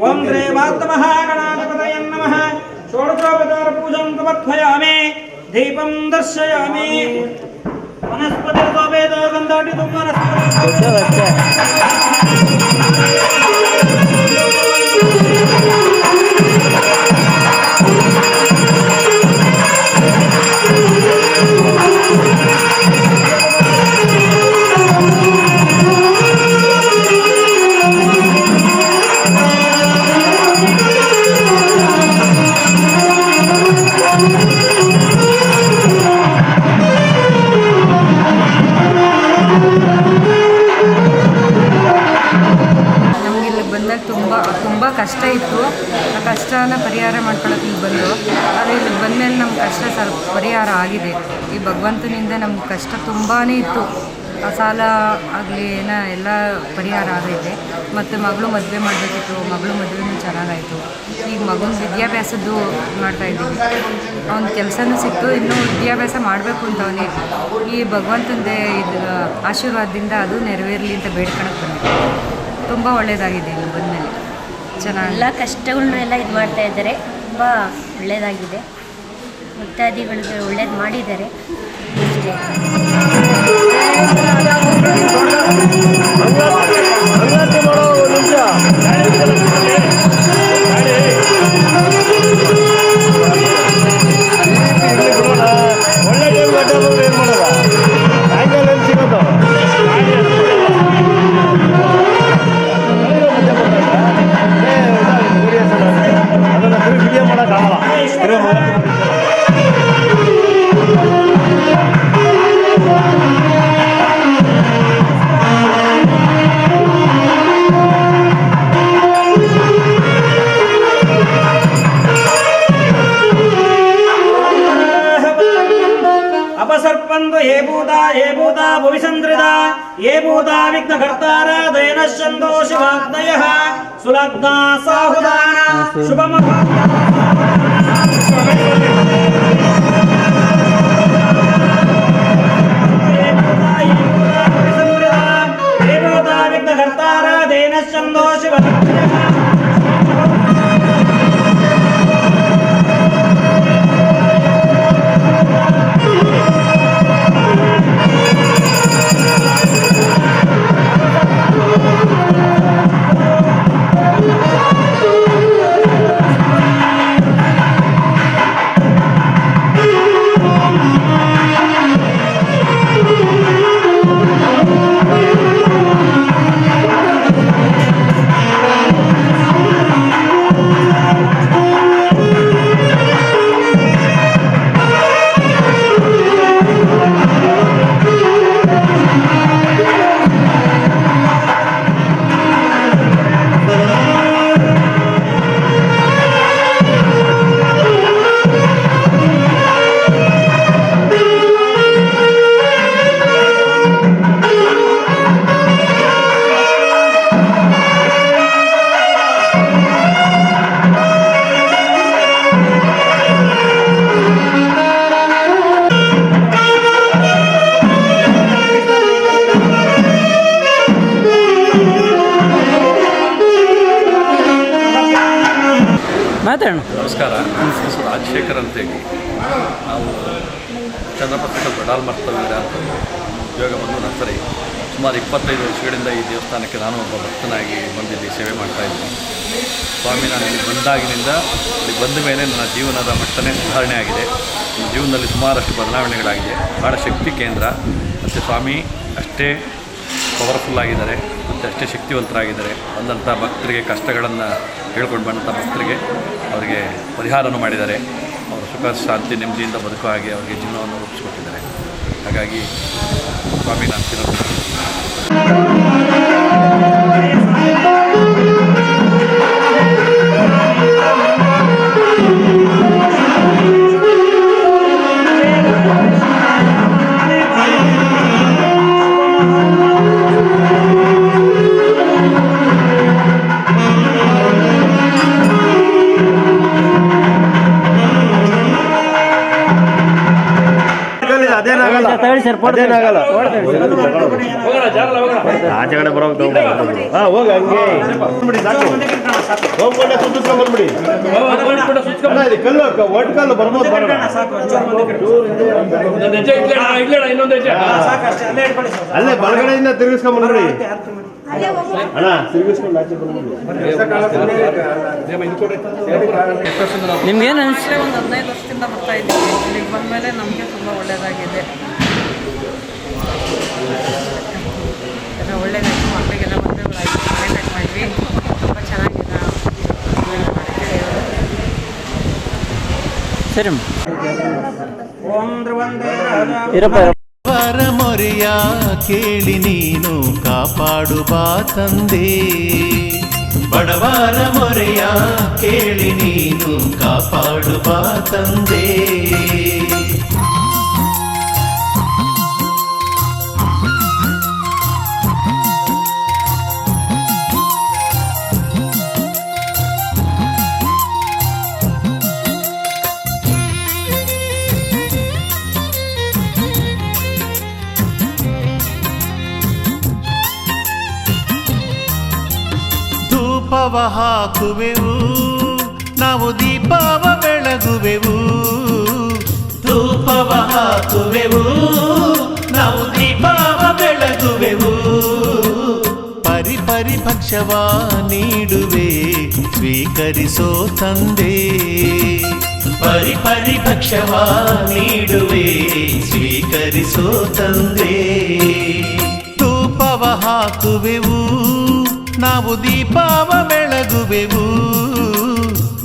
ಓಂ ಶ್ರೀವಾಸ್ತವಃ ಗಣಾಧಿಪತಯೇ ನಮಃ. ಷೋಡಶೋಪಚಾರ ಪೂಜಾಂ ಸಮರ್ಪಯಾಮಿ, ದೀಪಂ ದರ್ಶಯಾಮಿ. ವನಸ್ಪತಿರ್ದೋ ವೇದೋ ಗಂಧಾಟಿತುಂ ತುಂಬ ಕಷ್ಟ ಇತ್ತು. ಆ ಕಷ್ಟನ ಪರಿಹಾರ ಮಾಡ್ಕೊಳ್ಳೋಕೆ ಇಲ್ಲಿ ಬಂದು, ಆದರೆ ಇಲ್ಲಿ ಬಂದಮೇಲೆ ನಮ್ಮ ಕಷ್ಟ ಸ್ವಲ್ಪ ಪರಿಹಾರ ಆಗಿದೆ. ಈ ಭಗವಂತನಿಂದ ನಮ್ಮ ಕಷ್ಟ ತುಂಬಾ ಇತ್ತು. ಆ ಸಾಲ ಆಗಲಿ ಎಲ್ಲ ಪರಿಹಾರ ಆಗೈತೆ. ಮತ್ತು ಮಗಳು ಮದುವೆ ಮಾಡಬೇಕಿತ್ತು, ಮಗಳು ಮದುವೆನೂ ಚೆನ್ನಾಗಾಯಿತು. ಈಗ ಮಗನ ವಿದ್ಯಾಭ್ಯಾಸದ್ದು ಮಾಡ್ತಾಯಿದ್ದೀವಿ. ಅವ್ನ ಕೆಲಸನೂ ಸಿಕ್ತು, ಇನ್ನೂ ವಿದ್ಯಾಭ್ಯಾಸ ಮಾಡಬೇಕು ಅಂತವನೇ. ಈ ಭಗವಂತಂದೇ ಇದು ಆಶೀರ್ವಾದದಿಂದ ಅದು ನೆರವೇರಲಿ ಅಂತ ಬೇಡ್ಕೊಳಕ್ಕೆ ಬಂದಿದೆ. ತುಂಬ ಒಳ್ಳೆಯದಾಗಿದೆ ಇಲ್ಲಿ ಬಂದಮೇಲೆ. ಚೆನ್ನಾಗಿ ಎಲ್ಲ ಕಷ್ಟಗಳನ್ನೆಲ್ಲ ಇದು ಮಾಡ್ತಾ ಇದ್ದಾರೆ. ತುಂಬ ಒಳ್ಳೆಯದಾಗಿದೆ. ಮುತ್ತಾದಿಗಳಿಗೆ ಒಳ್ಳೇದು ಮಾಡಿದ್ದಾರೆ ಅಷ್ಟೇ. ಒಳ್ಳೆ ಟೈಮ್ ಗಡ್ಡ ಬಂದ್ರೆ ಏನು ಮಾಡೋದ? ಆ್ಯಂಗಲ್ ಎಲ್ಲಿ ಸಿಗೋದು? ಅದನ್ನು ವಿಡಿಯೋ ಮಾಡೋಕ್ಕಾಗಲ್ಲ. ಅಪಸರ್ಪಂದು ಹೇ ಭೂತ ಭವಿಸಂದ್ರಿತ ಹೇ ಭೂತ ವಿಘ್ನಕರ್ತಾರ ದಯನಶ್ಚಂದೋ ಶಿವಾಗ್ನಯಃ ಸುಲಗ್ನ ಸಾಹುದಾನ ಶುಭಮ ಹೇ ಭೂತ ವಿಘ್ನಕರ್ತಾರ ದಯನಶ್ಚಂದೋ ಶಿವಾಗ್ನಯಃ ನಮಸ್ಕಾರ. ನನ್ನ ಹೆಸರು ರಾಜಶೇಖರ್ ಅಂತೇಳಿ. ನಾವು ಚಂದ್ರಪ್ರಕಾಶ ಬಡಾಲ್ ಮರ್ತವ್ಯ ಅಂತ ಉದ್ಯೋಗ ಬಂದು ನಂತರ ಸುಮಾರು 25 ವರ್ಷಗಳಿಂದ ಈ ದೇವಸ್ಥಾನಕ್ಕೆ ನಾನು ಒಬ್ಬ ಭಕ್ತನಾಗಿ ಬಂದಿಲ್ಲಿ ಸೇವೆ ಮಾಡ್ತಾಯಿದ್ದೀನಿ. ಸ್ವಾಮಿ ನಾನು ಇಲ್ಲಿ ಬಂದಾಗಿನಿಂದ ಇಲ್ಲಿ ಬಂದ ಮೇಲೆ ನನ್ನ ಜೀವನದ ಮಟ್ಟನೇ ಸುಧಾರಣೆ ಆಗಿದೆ. ನನ್ನ ಜೀವನದಲ್ಲಿ ಸುಮಾರಷ್ಟು ಬದಲಾವಣೆಗಳಾಗಿದೆ. ಭಾಳ ಶಕ್ತಿ ಕೇಂದ್ರ ಮತ್ತು ಸ್ವಾಮಿ ಅಷ್ಟೇ ಪವರ್ಫುಲ್ಲಾಗಿದ್ದಾರೆ ಮತ್ತು ಅಷ್ಟೇ ಶಕ್ತಿವಂತರಾಗಿದ್ದಾರೆ. ಬಂದಂಥ ಭಕ್ತರಿಗೆ ಕಷ್ಟಗಳನ್ನು ಹೇಳ್ಕೊಂಡು ಬಂದಂಥ ಭಕ್ತರಿಗೆ ಅವರಿಗೆ ಪರಿಹಾರನೂ ಮಾಡಿದ್ದಾರೆ. ಅವರು ಸುಖ ಶಾಂತಿ ನೆಮ್ಮದಿಯಿಂದ ಬದುಕುವ ಹಾಗೆ ಅವರಿಗೆ ಜೀವನವನ್ನು ರೂಪಿಸಿಕೊಟ್ಟಿದ್ದಾರೆ. ಹಾಗಾಗಿ ಸ್ವಾಮಿ ನಾನು ತಿನ್ನೋದು ಸರ್ ಫೋಟೋ ಅದೇನಾಗಲ್ಲ. ಆಚೆ ಕಡೆ ಬರೋಕ್ ಹಾಂ ಹೋಗ ಹಂಗೆ ಬಿಡಿ ಸಾಕು ಹೋಗ್ಕೊಂಡೆ ಸುತ್ತಿಸ್ಕೊಂಡ್ಬಿಡಿ ಕಲ್ಲು ಒಟ್ಟು ಕಲ್ಲು ಬರ್ಬೋದು ಅಲ್ಲೇ ಬಲಗಡೆಯಿಂದ ತಿರುಗಿಸ್ಕೊಂಡ್ಬಿಡ್ರಿ ಅಣ್ಣ ತಿರುಗಿಸ್ಕೊಂಡು ಆಚೆ ನಿಮ್ಗೇನು ಅಷ್ಟೇ ಒಂದು 15 ವರ್ಷದಿಂದ ಬರ್ತಾ ಇದ್ದೀವಿ. ಇಲ್ಲಿಗೆ ಬಂದಮೇಲೆ ನಮಗೆ ತುಂಬ ಒಳ್ಳೆಯದಾಗಿದೆ. ಎಲ್ಲ ಒಳ್ಳೆಯದಾಯಿತು. ಮಕ್ಕಳಿಗೆಲ್ಲ ಮದುವೆಗಳಾಯಿತು, ಮನೆ ಕಟ್ ಮಾಡಿದ್ವಿ. ತುಂಬ ಚೆನ್ನಾಗಿದೆ. ಸರಿ ಇರಪ್ಪ ಮೊರೆಯ ಕೇಳಿ ನೀನು ಕಾಪಾಡು ಬಾ ತಂದೆ ಬಡವರ ಮೊರೆಯ ಕೇಳಿ ನೀನು ಕಾಪಾಡು ಬಾ ತಂದೆ ದೀಪವ ಹಾಕುವೆವು ನಾವು ದೀಪವ ಬೆಳಗುವೆವು ಧೂಪವ ಹಾಕುವೆವು ನಾವು ದೀಪವ ಬೆಳಗುವೆವು ಪರಿ ಭಕ್ಷವ ನೀಡುವೆ ಸ್ವೀಕರಿಸೋ ತಂದೆ ಪರಿ ಭಕ್ಷವ ನೀಡುವೆ ಸ್ವೀಕರಿಸೋ ತಂದೆ ಧೂಪವ ಹಾಕುವೆವು ನಾವು ದೀಪವ ಬೆಳಗುವೆವು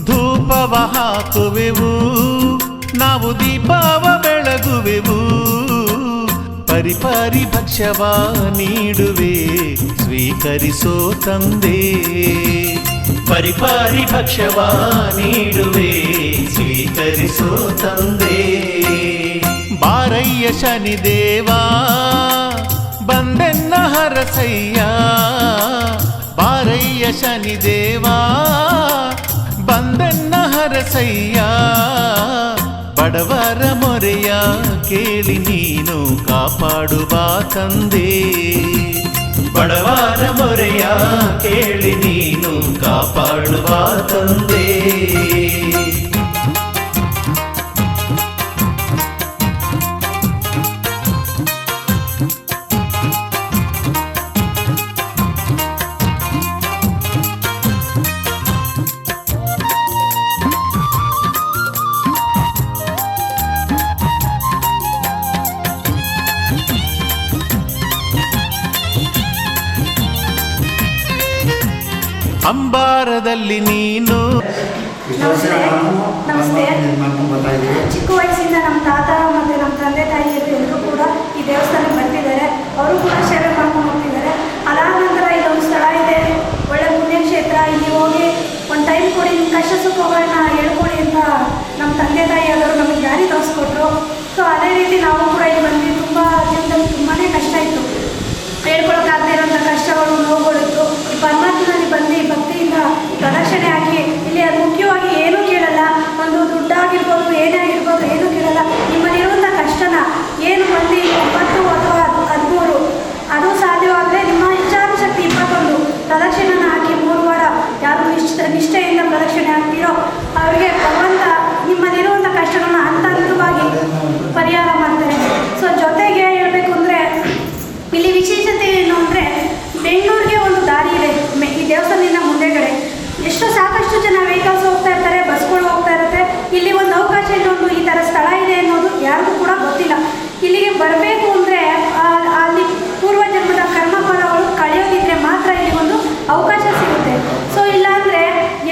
ಧೂಪವ ಹಾಕುವೆವು ನಾವು ದೀಪವ ಬೆಳಗುವೆವು ಪರಿ ಭಕ್ಷವ ನೀಡುವೆ ಸ್ವೀಕರಿಸೋ ತಂದೆ ಪರಿ ಭಕ್ಷವ ನೀಡುವೆ ಸ್ವೀಕರಿಸೋ ತಂದೆ ಬಾರಯ್ಯ ಶನಿದೇವಾ ಬಂದೆನ್ನ ಹರಸಯ್ಯ ಬಾರಯ್ಯ ಶನಿದೇವಾ ಬಂದೆನ್ನ ಹರಸಯ್ಯ ಬಡವರ ಮೊರೆಯ ಕೇಳಿ ನೀನು ಕಾಪಾಡು ಬಾ ತಂದೆ ಬಡವರ ಮೊರೆಯ ಕೇಳಿ ನೀನು ಕಾಪಾಡು ಬಾ ತಂದೆ ಅಂಬಾರದಲ್ಲಿ ನೀನು ನಮಸ್ತೆ. ಚಿಕ್ಕ ವಯಸ್ಸಿಂದ ನಮ್ಮ ತಾತ ಮತ್ತು ನಮ್ಮ ತಂದೆ ತಾಯಿಯರು ಎಲ್ಲರೂ ಕೂಡ ಈ ದೇವಸ್ಥಾನಕ್ಕೆ ಬರ್ತಿದ್ದಾರೆ. ಅವರು ಕೂಡ ಸೇವೆ ಮಾಡ್ಕೊಂಡು ಹೋಗ್ತಿದ್ದಾರೆ. ಅದಾದ ನಂತರ ಇಲ್ಲೊಂದು ಸ್ಥಳ ಇದೆ, ಒಳ್ಳೆ ಪುಣ್ಯಕ್ಷೇತ್ರ. ಇಲ್ಲಿ ಹೋಗಿ ಒಂದು ಟೈಮ್ ಕೊಡಿ, ನಿಮ್ಮ ಕಷ್ಟ ಸುಖಗಳನ್ನ ಹೇಳ್ಕೊಡಿ ಅಂತ ನಮ್ಮ ತಂದೆ ತಾಯಿಯವರು ನಮಗೆ ದಾರಿ ತೋರಿಸ್ಕೊಟ್ರು. ಸೊ ಅದೇ ರೀತಿ ನಾವು ಕೂಡ ಇಲ್ಲಿ ಬಂದ್ವಿ. ತುಂಬ ಜೀವನದಲ್ಲಿ ತುಂಬಾ ಕಷ್ಟ ಇತ್ತು, ಹೇಳ್ಕೊಳಕ್ಕಾಗದೇ ಇರೋಂಥ ಕಷ್ಟಗಳು ನೋವುಗಳಿತ್ತು. ಈ ಪರಮಾತ್ಮನಲ್ಲಿ ಬಂದು ಭಕ್ತಿಯಿಂದ ಪ್ರದರ್ಶನೆ ಹಾಕಿ ಇಲ್ಲಿ ಅದು ಮುಖ್ಯವಾಗಿ ಏನೂ ಕೇಳಲ್ಲ, ಒಂದು ದುಡ್ಡಾಗಿರ್ಬೋದು ಏನೇ ಆಗಿರ್ಬೋದು ಏನೂ ಕೇಳಲ್ಲ. ನಿಮ್ಮಲ್ಲಿರುವಂಥ ಕಷ್ಟನ ಏನು ಬಂದು 20 ಅಥವಾ 13 ಅದು ಸಾಧ್ಯವಾದರೆ ನಿಮ್ಮ ಇಚ್ಛಾಶಕ್ತಿ 21 ಪ್ರದಕ್ಷಿಣೆನ ಹಾಕಿ 3 ವಾರ ಯಾರು ನಿಷ್ಠೆಯಿಂದ ಪ್ರದಕ್ಷಿಣೆ ಹಾಕ್ತೀರೋ ಅವರಿಗೆ ಭಗವಂತ ನಿಮ್ಮಲ್ಲಿರುವಂಥ ಕಷ್ಟಗಳನ್ನ ಹಂತವಾಗಿ ಪರಿಹಾರ ಮಾಡ್ತಾರೆ. ಸೊ ಜೊತೆಗೆ ಹೇಳಬೇಕು ಅಂದರೆ ಇಲ್ಲಿ ವಿಶೇಷತೆ ಏನು ಅಂದರೆ ಬೆಂಗಳೂರಿಗೆ ಒಂದು ದಾರಿ ಇದೆ ಈ ದೇವಸ್ಥಾನದಿಂದ ಮುಂದೆಗಡೆ. ಎಷ್ಟೋ ಸಾಕಷ್ಟು ಜನ ವೆಹಿಕಲ್ಸ್ ಹೋಗ್ತಾ ಇರ್ತಾರೆ, ಬಸ್ಗಳು ಹೋಗ್ತಾ ಇರುತ್ತೆ. ಇಲ್ಲಿ ಒಂದು ಅವಕಾಶ ಇನ್ನೊಂದು ಈ ಥರ ಸ್ಥಳ ಇದೆ ಅನ್ನೋದು ಯಾರಿಗೂ ಕೂಡ ಗೊತ್ತಿಲ್ಲ. ಇಲ್ಲಿಗೆ ಬರಬೇಕು ಅಂದರೆ ಅಲ್ಲಿ ಪೂರ್ವಜನ್ಮದ ಕರ್ಮಫಲಗಳು ಕಳೆಯೋದಿದ್ರೆ ಮಾತ್ರ ಇಲ್ಲಿ ಒಂದು ಅವಕಾಶ ಸಿಗುತ್ತೆ. ಸೊ ಇಲ್ಲಾಂದರೆ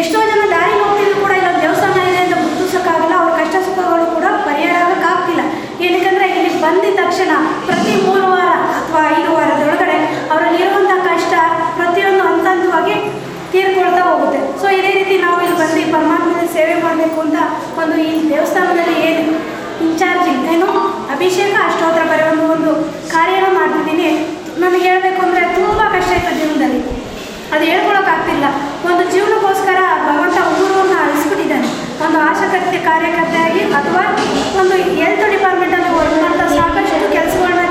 ಎಷ್ಟೋ ಜನ ದಾರಿ ಹೋಗ್ತಿದ್ರು ಕೂಡ ಇಲ್ಲೊಂದು ದೇವಸ್ಥಾನ ಇದೆ ಅಂತ ಗುರುತಿಸೋಕ್ಕಾಗಲ್ಲ, ಅವ್ರ ಕಷ್ಟ ಸುಖಗಳು ಕೂಡ ಪರಿಹಾರ ಆಗೋಕ್ಕಾಗ್ತಿಲ್ಲ. ಏನಕ್ಕಂದರೆ ಇಲ್ಲಿ ಬಂದಿದ ತಕ್ಷಣ ಪ್ರತಿ 3 ವಾರ ಅಥವಾ 5 ವಾರದೊಳಗಡೆ ಅವರಲ್ಲಿ ಇರುವಂಥ ಕಷ್ಟ ಪ್ರತಿಯೊಂದು ಹಂತವಾಗಿ ತೀರ್ಕೊಳ್ತಾ ಹೋಗುತ್ತೆ. ಸೊ ಇದೇ ರೀತಿ ನಾವು ಇಲ್ಲಿ ಬಂದು ಪರಮಾತ್ಮನ ಸೇವೆ ಮಾಡಬೇಕು ಅಂತ ಒಂದು ಈ ದೇವಸ್ಥಾನದಲ್ಲಿ ಏನು ಇನ್ಚಾರ್ಜ್ ಏನು ಅಭಿಷೇಕ ಅಷ್ಟೋತ್ತರ ಬರೆಯೋ ಒಂದು ಕಾರ್ಯನ ಮಾಡ್ತಿದ್ದೀನಿ. ನನಗೆ ಹೇಳಬೇಕು ಅಂದರೆ ತುಂಬ ಕಷ್ಟ ಇತ್ತು ಜೀವನದಲ್ಲಿ, ಅದು ಹೇಳ್ಕೊಳಕ್ಕಾಗ್ತಿಲ್ಲ. ಒಂದು ಜೀವನಕ್ಕೋಸ್ಕರ ಭಗವಂತ ಊರನ್ನ ಅಳಿಸ್ಬಿಟ್ಟಿದ್ದಾನೆ. ಒಂದು ಆಶಾಕರ್ತೆ ಕಾರ್ಯಕರ್ತೆಯಾಗಿ ಅಥವಾ ಒಂದು ಹೆಲ್ತ್ ಡಿಪಾರ್ಟ್ಮೆಂಟಲ್ಲಿ ವರ್ಕ್ ಮಾಡ್ತಾ ಸಾಕಷ್ಟು ಕೆಲಸಗಳನ್ನ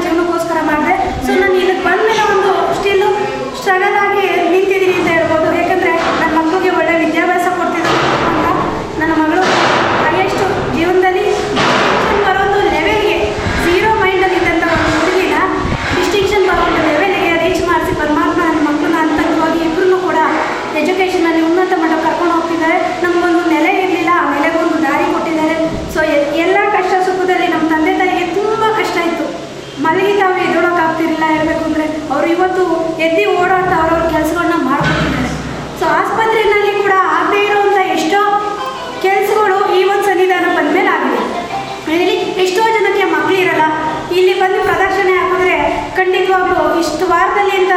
ಇಷ್ಟು ವಾರದಲ್ಲಿ ಅಂತ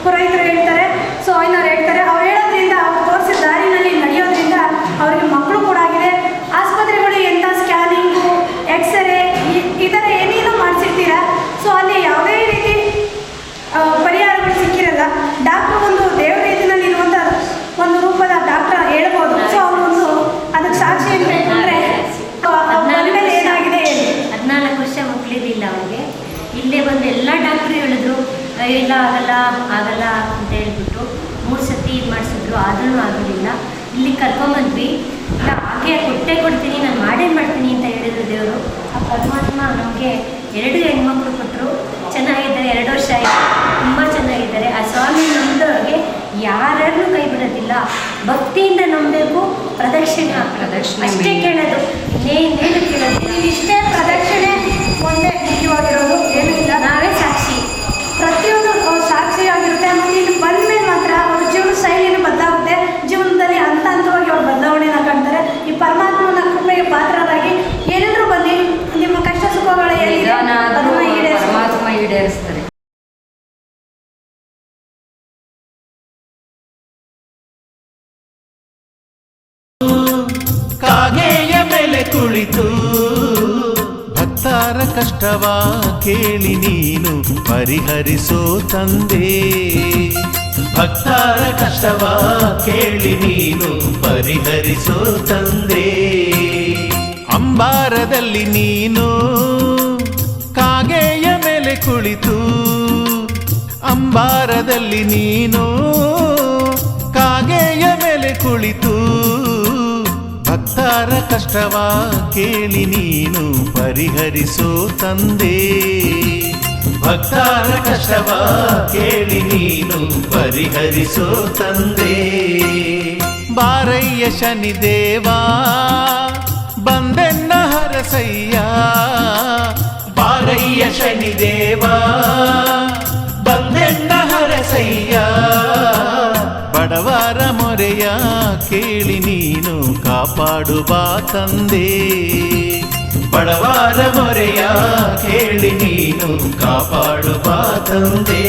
ಪುರೋಹಿತರು ಹೇಳ್ತಾರೆ, ಸೊ ಐನವ್ರು ಹೇಳ್ತಾರೆ. ಅವ್ರು ಹೇಳೋದ್ರಿಂದ, ಅವ್ರು ತೋರಿಸಿದ ದಾರಿನಲ್ಲಿ ನಡೆಯೋದ್ರಿಂದ ಅವರಿಗೆ ಮಕ್ಕಳು ಕೂಡ ಆಗಿದೆ. ಆಸ್ಪತ್ರೆಗಳು ಎಂಥ ಸ್ಕ್ಯಾನಿಂಗು, ಎಕ್ಸ್ರೇ ಈ ಥರ ಏನೇನೋ ಮಾಡಿಸಿರ್ತೀರ. ಸೊ ಅಲ್ಲಿ ಯಾವುದೇ ರೀತಿ ಪರಿಹಾರಗಳು ಸಿಕ್ಕಿರಲ್ಲ. ಡಾಕ್ಟ್ರು ಒಂದು ದೇವ್ರ ರೀತಿಯಲ್ಲಿ ಇರುವಂಥ ಒಂದು ರೂಪದ ಡಾಕ್ಟ್ರ್ ಹೇಳ್ಬೋದು. ಸೊ ಅವರೊಂದು ಅದಕ್ಕೆ ಸಾಕ್ಷಿ ಏನು ಬೇಕಂದರೆ ಮೇಲೆ ಏನಾಗಿದೆ ಹೇಳಿ. 14 ವರ್ಷ ಮಕ್ಕಳಿದಿಲ್ಲ ಅವ್ರಿಗೆ. ಇಲ್ಲೇ ಬಂದು ಎಲ್ಲ ಡಾಕ್ಟ್ರು ಹೇಳಿದ್ರು ಇಲ್ಲ ಆಗಲ್ಲ ಅಂತ ಹೇಳ್ಬಿಟ್ಟು 3 ಸತಿ ಇದು ಮಾಡಿಸಿದ್ರು, ಆದ್ರೂ ಆಗಲಿಲ್ಲ. ಇಲ್ಲಿ ಕರ್ಕೊಂಬಂದ್ವಿ. ಇಲ್ಲ ಹಾಗೆ ಕೊಡ್ತೀನಿ, ನಾನು ಮಾಡ್ತೀನಿ ಅಂತ ಹೇಳಿದ್ರು ದೇವರು. ಆ ಪರಮಾತ್ಮ ನಮಗೆ 2 ಹೆಣ್ಮಕ್ಳು ಕೊಟ್ಟರು. ಚೆನ್ನಾಗಿದ್ದಾರೆ, 2 ವರ್ಷ ಆಯಿತು, ತುಂಬ ಚೆನ್ನಾಗಿದ್ದಾರೆ. ಆ ಸ್ವಾಮಿ ನಂಬಿದವ್ರಿಗೆ ಯಾರನ್ನೂ ಕೈ ಬಿಡೋದಿಲ್ಲ. ಭಕ್ತಿಯಿಂದ ನಂಬಬೇಕು, ಪ್ರದಕ್ಷಿಣೆ ಅಷ್ಟೇ ಕೇಳೋದು, ಇನ್ನೇನು ಕೇಳೋದು. ಇಷ್ಟೇ ಪ್ರದಕ್ಷಿಣೆ ಒಂದೇ ಮುಖ್ಯವಾಗಿರೋದು, ಏನೂ ಇಲ್ಲ. ನಾವೇ ಸಾಕ್ಷಿ, ಪ್ರತಿಯೊಂದು ಸಾಕ್ಷಿಯಾಗಿರುತ್ತೆ. ಮತ್ತು ಇಲ್ಲಿ ಬಂದ ಮೇಲೆ ಮಾತ್ರ ಅವ್ರ ಜೀವನ ಶೈಲಿನೂ ಬದಲಾಗುತ್ತೆ. ಜೀವನದಲ್ಲಿ ಹಂತವಾಗಿ ಅವ್ರು ಬದಲಾವಣೆನ ಕಾಣ್ತಾರೆ. ಈ ಪರಮಾತ್ಮನ ಕೃಪೆಗೆ ಪಾತ್ರರಾಗಿ ಎಲ್ಲರೂ ಬನ್ನಿ. ನಿಮ್ಮ ಕಷ್ಟ ಸುಖಗಳ ಪರಮಾತ್ಮ ಈಡೇರಿಸ್ತಾರೆ. ಕಾಗೆಯ ಮೇಲೆ ಕುಳಿತು ಭಕ್ತರ ಕಷ್ಟವ ಕೇಳಿ ನೀನು ಪರಿಹರಿಸೋ ತಂದೆ. ಭಕ್ತರ ಕಷ್ಟವ ಕೇಳಿ ನೀನು ಪರಿಹರಿಸೋ ತಂದೆ. ಅಂಬಾರದಲ್ಲಿ ನೀನು ಕಾಗೆಯ ಮೇಲೆ ಕುಳಿತು, ಅಂಬಾರದಲ್ಲಿ ನೀನು ಕಾಗೆಯ ಮೇಲೆ ಕುಳಿತು ಭಕ್ತರ ಕಷ್ಟವ ಕೇಳಿ ನೀನು ಪರಿಹರಿಸೋ ತಂದೆ. ಭಕ್ತರ ಕಷ್ಟವ ಕೇಳಿ ನೀನು ಪರಿಹರಿಸೋ ತಂದೆ. ಬಾರಯ್ಯ ಶನಿದೇವ ಬಂದೆನ್ನ ಹರಸಯ್ಯ, ಬಾರಯ್ಯ ಶನಿದೇವ ಬಂದೆನ್ನ ಹರಸಯ್ಯ. ಬಡವರ ಮೊರೆಯ ಕೇಳಿ ನೀನು ಕಾಪಾಡುವ ತಂದೆ. ಬಡವರ ಮೊರೆಯ ಕೇಳಿ ನೀನು ಕಾಪಾಡುವ ತಂದೆ.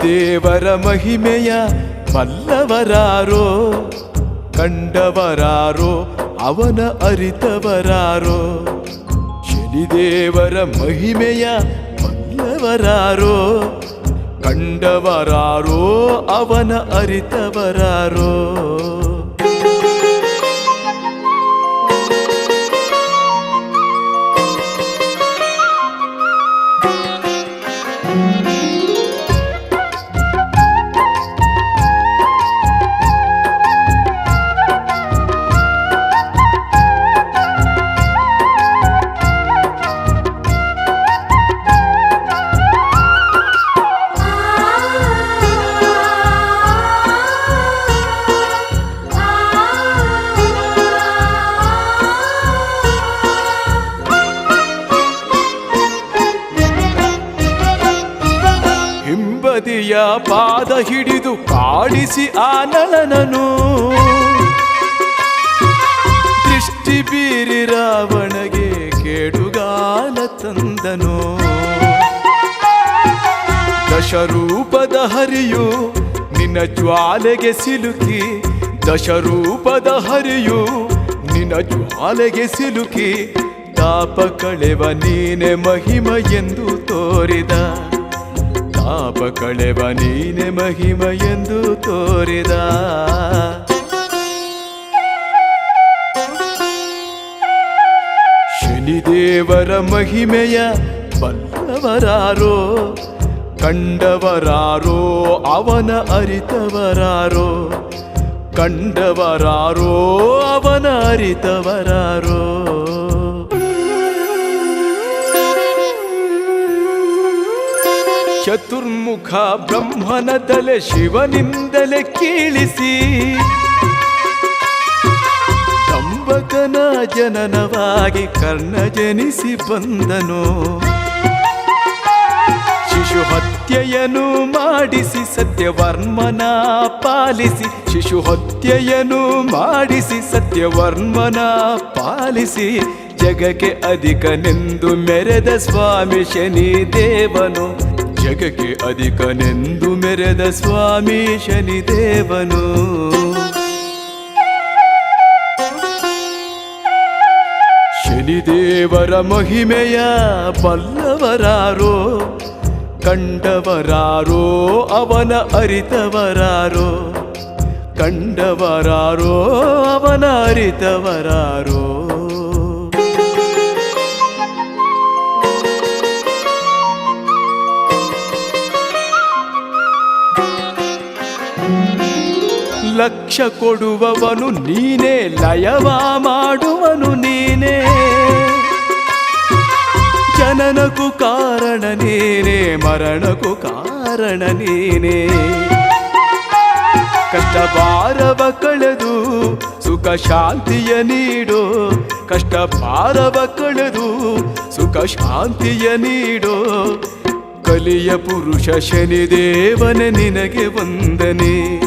ದೇವರ ಮಹಿಮೆಯ ಬಲ್ಲವರಾರೋ, ಕಂಡವರಾರೋ ಅವನ ಅರಿತವರಾರೋ. ಶನಿದೇವರ ಮಹಿಮೆಯ ಬಲ್ಲವರಾರೋ, ಕಂಡವರಾರೋ ಅವನ ಅರಿತವರಾರೋ. ಪಾದ ಹಿಡಿದು ಕಾಡಿಸಿ ಆ ನಳನನು, ದೃಷ್ಟಿ ಬೀರಿ ರಾವಣಗೆ ಕೇಡುಗಾಲ ತಂದನು. ದಶರೂಪದ ಹರಿಯು ನಿನ್ನ ಜ್ವಾಲೆಗೆ ಸಿಲುಕಿ, ದಶರೂಪದ ಹರಿಯು ನಿನ್ನ ಜ್ವಾಲೆಗೆ ಸಿಲುಕಿ, ತಾಪ ಕಳೆವ ನೀನೆ ಮಹಿಮ ಎಂದು ತೋರಿದ, ತಾಪ ಕಳೆವ ನೀನೆ ಮಹಿಮ ಎಂದು ತೋರಿದ. ಶನಿದೇವರ ಮಹಿಮೆಯ ಬಲ್ಲವರಾರೋ, ಕಂಡವರಾರೋ ಅವನ ಅರಿತವರಾರೋ, ಕಂಡವರಾರೋ ಅವನ ಅರಿತವರಾರೋ. ಚತುರ್ಮುಖ ಬ್ರಹ್ಮನ ತಲೆ ಶಿವನಿಂದಲೇ ಕೀಳಿಸಿ, ಕಂಬಕನ ಜನನವಾಗಿ ಕರ್ಣ ಜನಿಸಿ ಬಂದನು. ಶಿಶು ಹತ್ಯೆಯನ್ನು ಮಾಡಿಸಿ ಸತ್ಯವರ್ಮನ ಪಾಲಿಸಿ, ಶಿಶು ಹತ್ಯೆಯನ್ನು ಮಾಡಿಸಿ ಸತ್ಯವರ್ಮನ ಪಾಲಿಸಿ, ಜಗಕ್ಕೆ ಅಧಿಕನೆಂದು ಮೆರೆದ ಸ್ವಾಮಿ ಶನಿದೇವನು, ಜಗಕ್ಕೆ ಅಧಿಕನೆಂದು ಮೆರೆದ ಸ್ವಾಮಿ ಶನಿದೇವನು. ಶನಿದೇವರ ಮಹಿಮೆಯ ಬಲ್ಲವರಾರೋ, ಕಂಡವರಾರೋ ಅವನ ಅರಿತವರಾರೋ, ಕಂಡವರಾರೋ ಅವನ ಅರಿತವರಾರೋ. ಲಕ್ಷ ಕೊಡುವವನು ನೀನೇ, ಲಯವ ಮಾಡುವನು ನೀನೇ, ಜನನಕ್ಕೂ ಕಾರಣ ನೀನೇ, ಮರಣಕ್ಕೂ ಕಾರಣ ನೀನೇ. ಕಷ್ಟ ಭಾರವ ಕಳೆದು ಸುಖ ಶಾಂತಿಯ ನೀಡೋ, ಕಷ್ಟ ಭಾರವ ಕಳೆದು ಸುಖ ಶಾಂತಿಯ ನೀಡೋ. ಕಲಿಯ ಪುರುಷ ಶನಿದೇವನೇ ನಿನಗೆ ವಂದನೆ,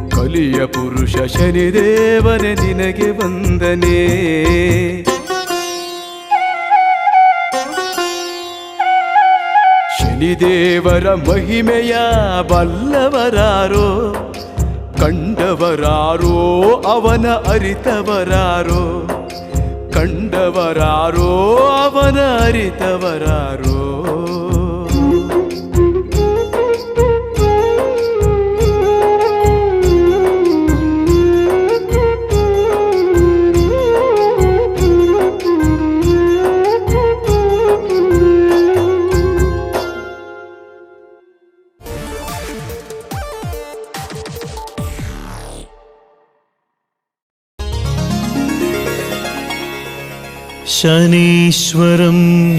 ಕಲಿಯ ಪುರುಷ ಶನಿದೇವನೇ ನಿನಗೆ ವಂದನೆ. ಶನಿದೇವರ ಮಹಿಮೆಯ ಬಲ್ಲವರಾರೋ, ಕಂಡವರಾರೋ ಅವನ ಅರಿತವರಾರೋ, ಕಂಡವರಾರೋ ಅವನ ಅರಿತವರಾರೋ. शनीश्वरं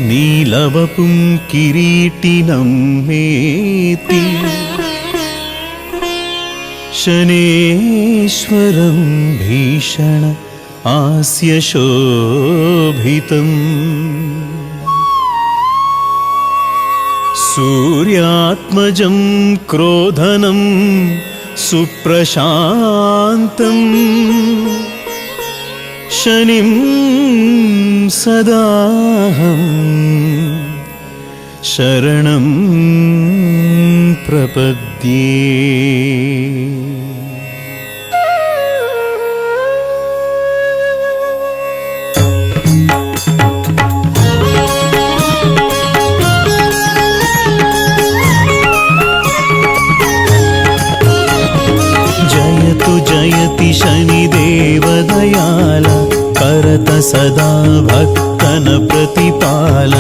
नीलवपुं किरीटिनं मेति, शनेश्वरं भीषण हास्यशोभितम्, सूर्यात्मजं क्रोधनं सुप्रशान्तम्, शनिं सदाहं शरणं प्रपद्ये. जयतु जयति शनिदेवदयाल, करत सदा भक्तन प्रतिपाल,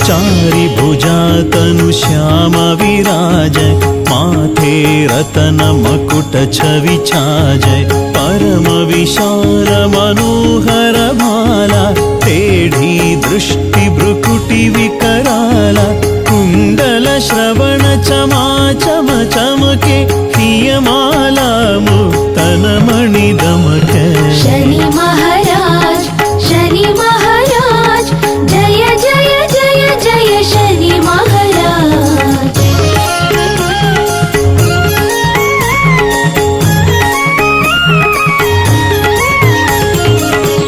चारि भुजा तनु श्याम विराजय, माथे रतन मकुट छवि छाजय, परम विशाल मनोहर भाला, टेढ़ी दृष्टि भ्रुकुटि विकराला, कुंडल श्रवण चमा चम चमके, हियमाला मुक्तन मणि दमके. शनि महाराज, शनि महाराज, जय जय जय जय शनि महाराज.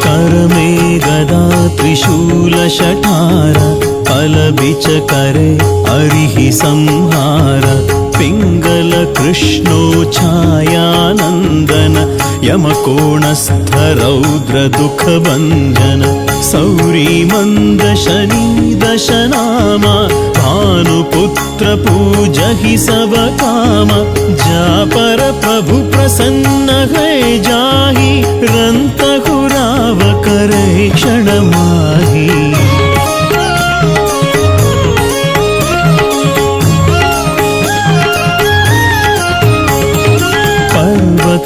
कर में गदा त्रिशूल शठार, फल बिच करे अरिहि संहार, पिंगल कृष्णो छायानंदन, यमकोणस्थ रौद्र दुख भंजन, सौरी मंद शनि दशनामा, भानुपुत्र पूजहि सब कामा, जा पर प्रभु प्रसन्न है जाहि, रंतहु राव करे क्षण माही.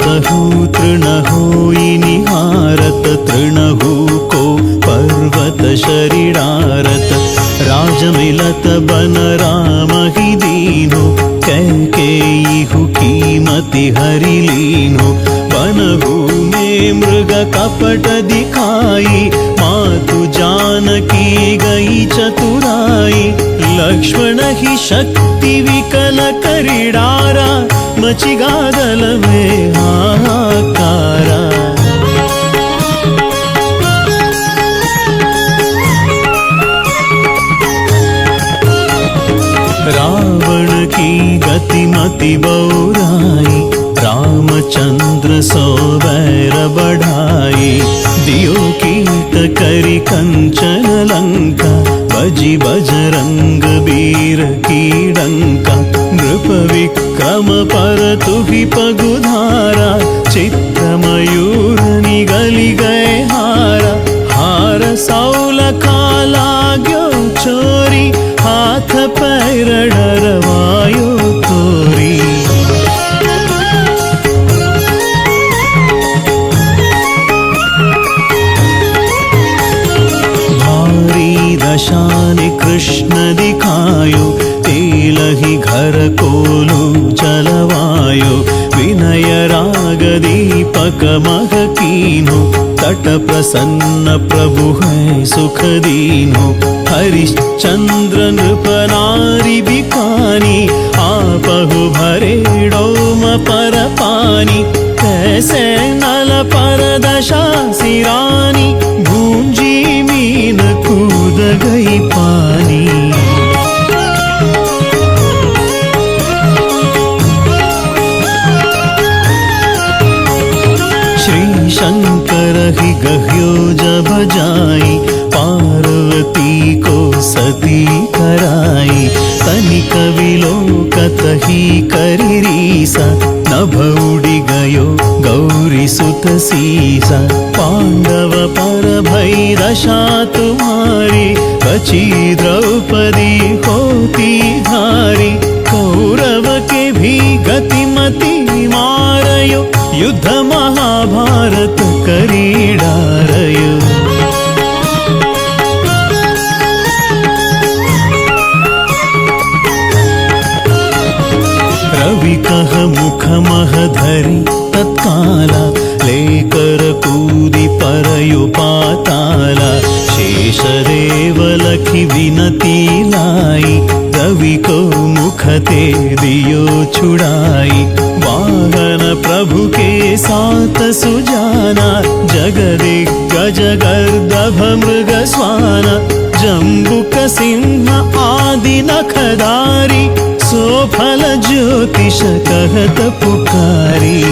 कहू तृणहो निहारत तृणहु को पर्वत शरीरारत राज मिलत बन राम ही दीनो कैकेयी कीमति हरि लीनो बनहु में मृग कपट दिखाई मातु जानकी गई चतुराई लक्ष्मण ही शक्ति विकल करिडारा मचिगादल में हाहाकारा रावण की गतिमति बौराई रामचंद्र सो बैर बढ़ाई दियो कीट करी कंचन लंका बजी बजरंग वीर की डंका नृप विक्रम पर तुहि पगुधारा चित्र मयूर निगली गए हारा हार सौल खाला ग्यो चोरी हाथ पैर डरवायो तोरी भारी दशाने कृष्ण दिखायो तेलहि घर कोलू चलवायो विनय राग दीपक मह कीनो तट प्रसन्न प्रभु है सुख दीनो हरिश्चंद्र नृप नारी बिकानी आपहु भरे डोम पर पानी कैसे नल पर दशा सिरानी भूंजी मीन कूद गई पानी श्री शंकर ही गह्यो जब जाई पार्वती को सती कराई तनिक विलोकत ही करी रीसा नभ उड़ी गयो गौरी सुत सीसा पांडव पर भई दशा तुम्हारी बची द्रौपदी होती हारी कौरव के भी गतिमति मारयो युद्ध महाभारत करी डारयो रवि कह मुख मह धरी तत्काला लेकर कूदी परयो पाताला शेष देव लखी विनती लाई रवि को मुख ते दियो छुड़ाई वाहन प्रभु के साथ सुजाना जगदिग्गज गर्दभ मृग स्वाना जम्बुक सिंह आदि नखदारी सोफल ज्योतिष कहत पुकारी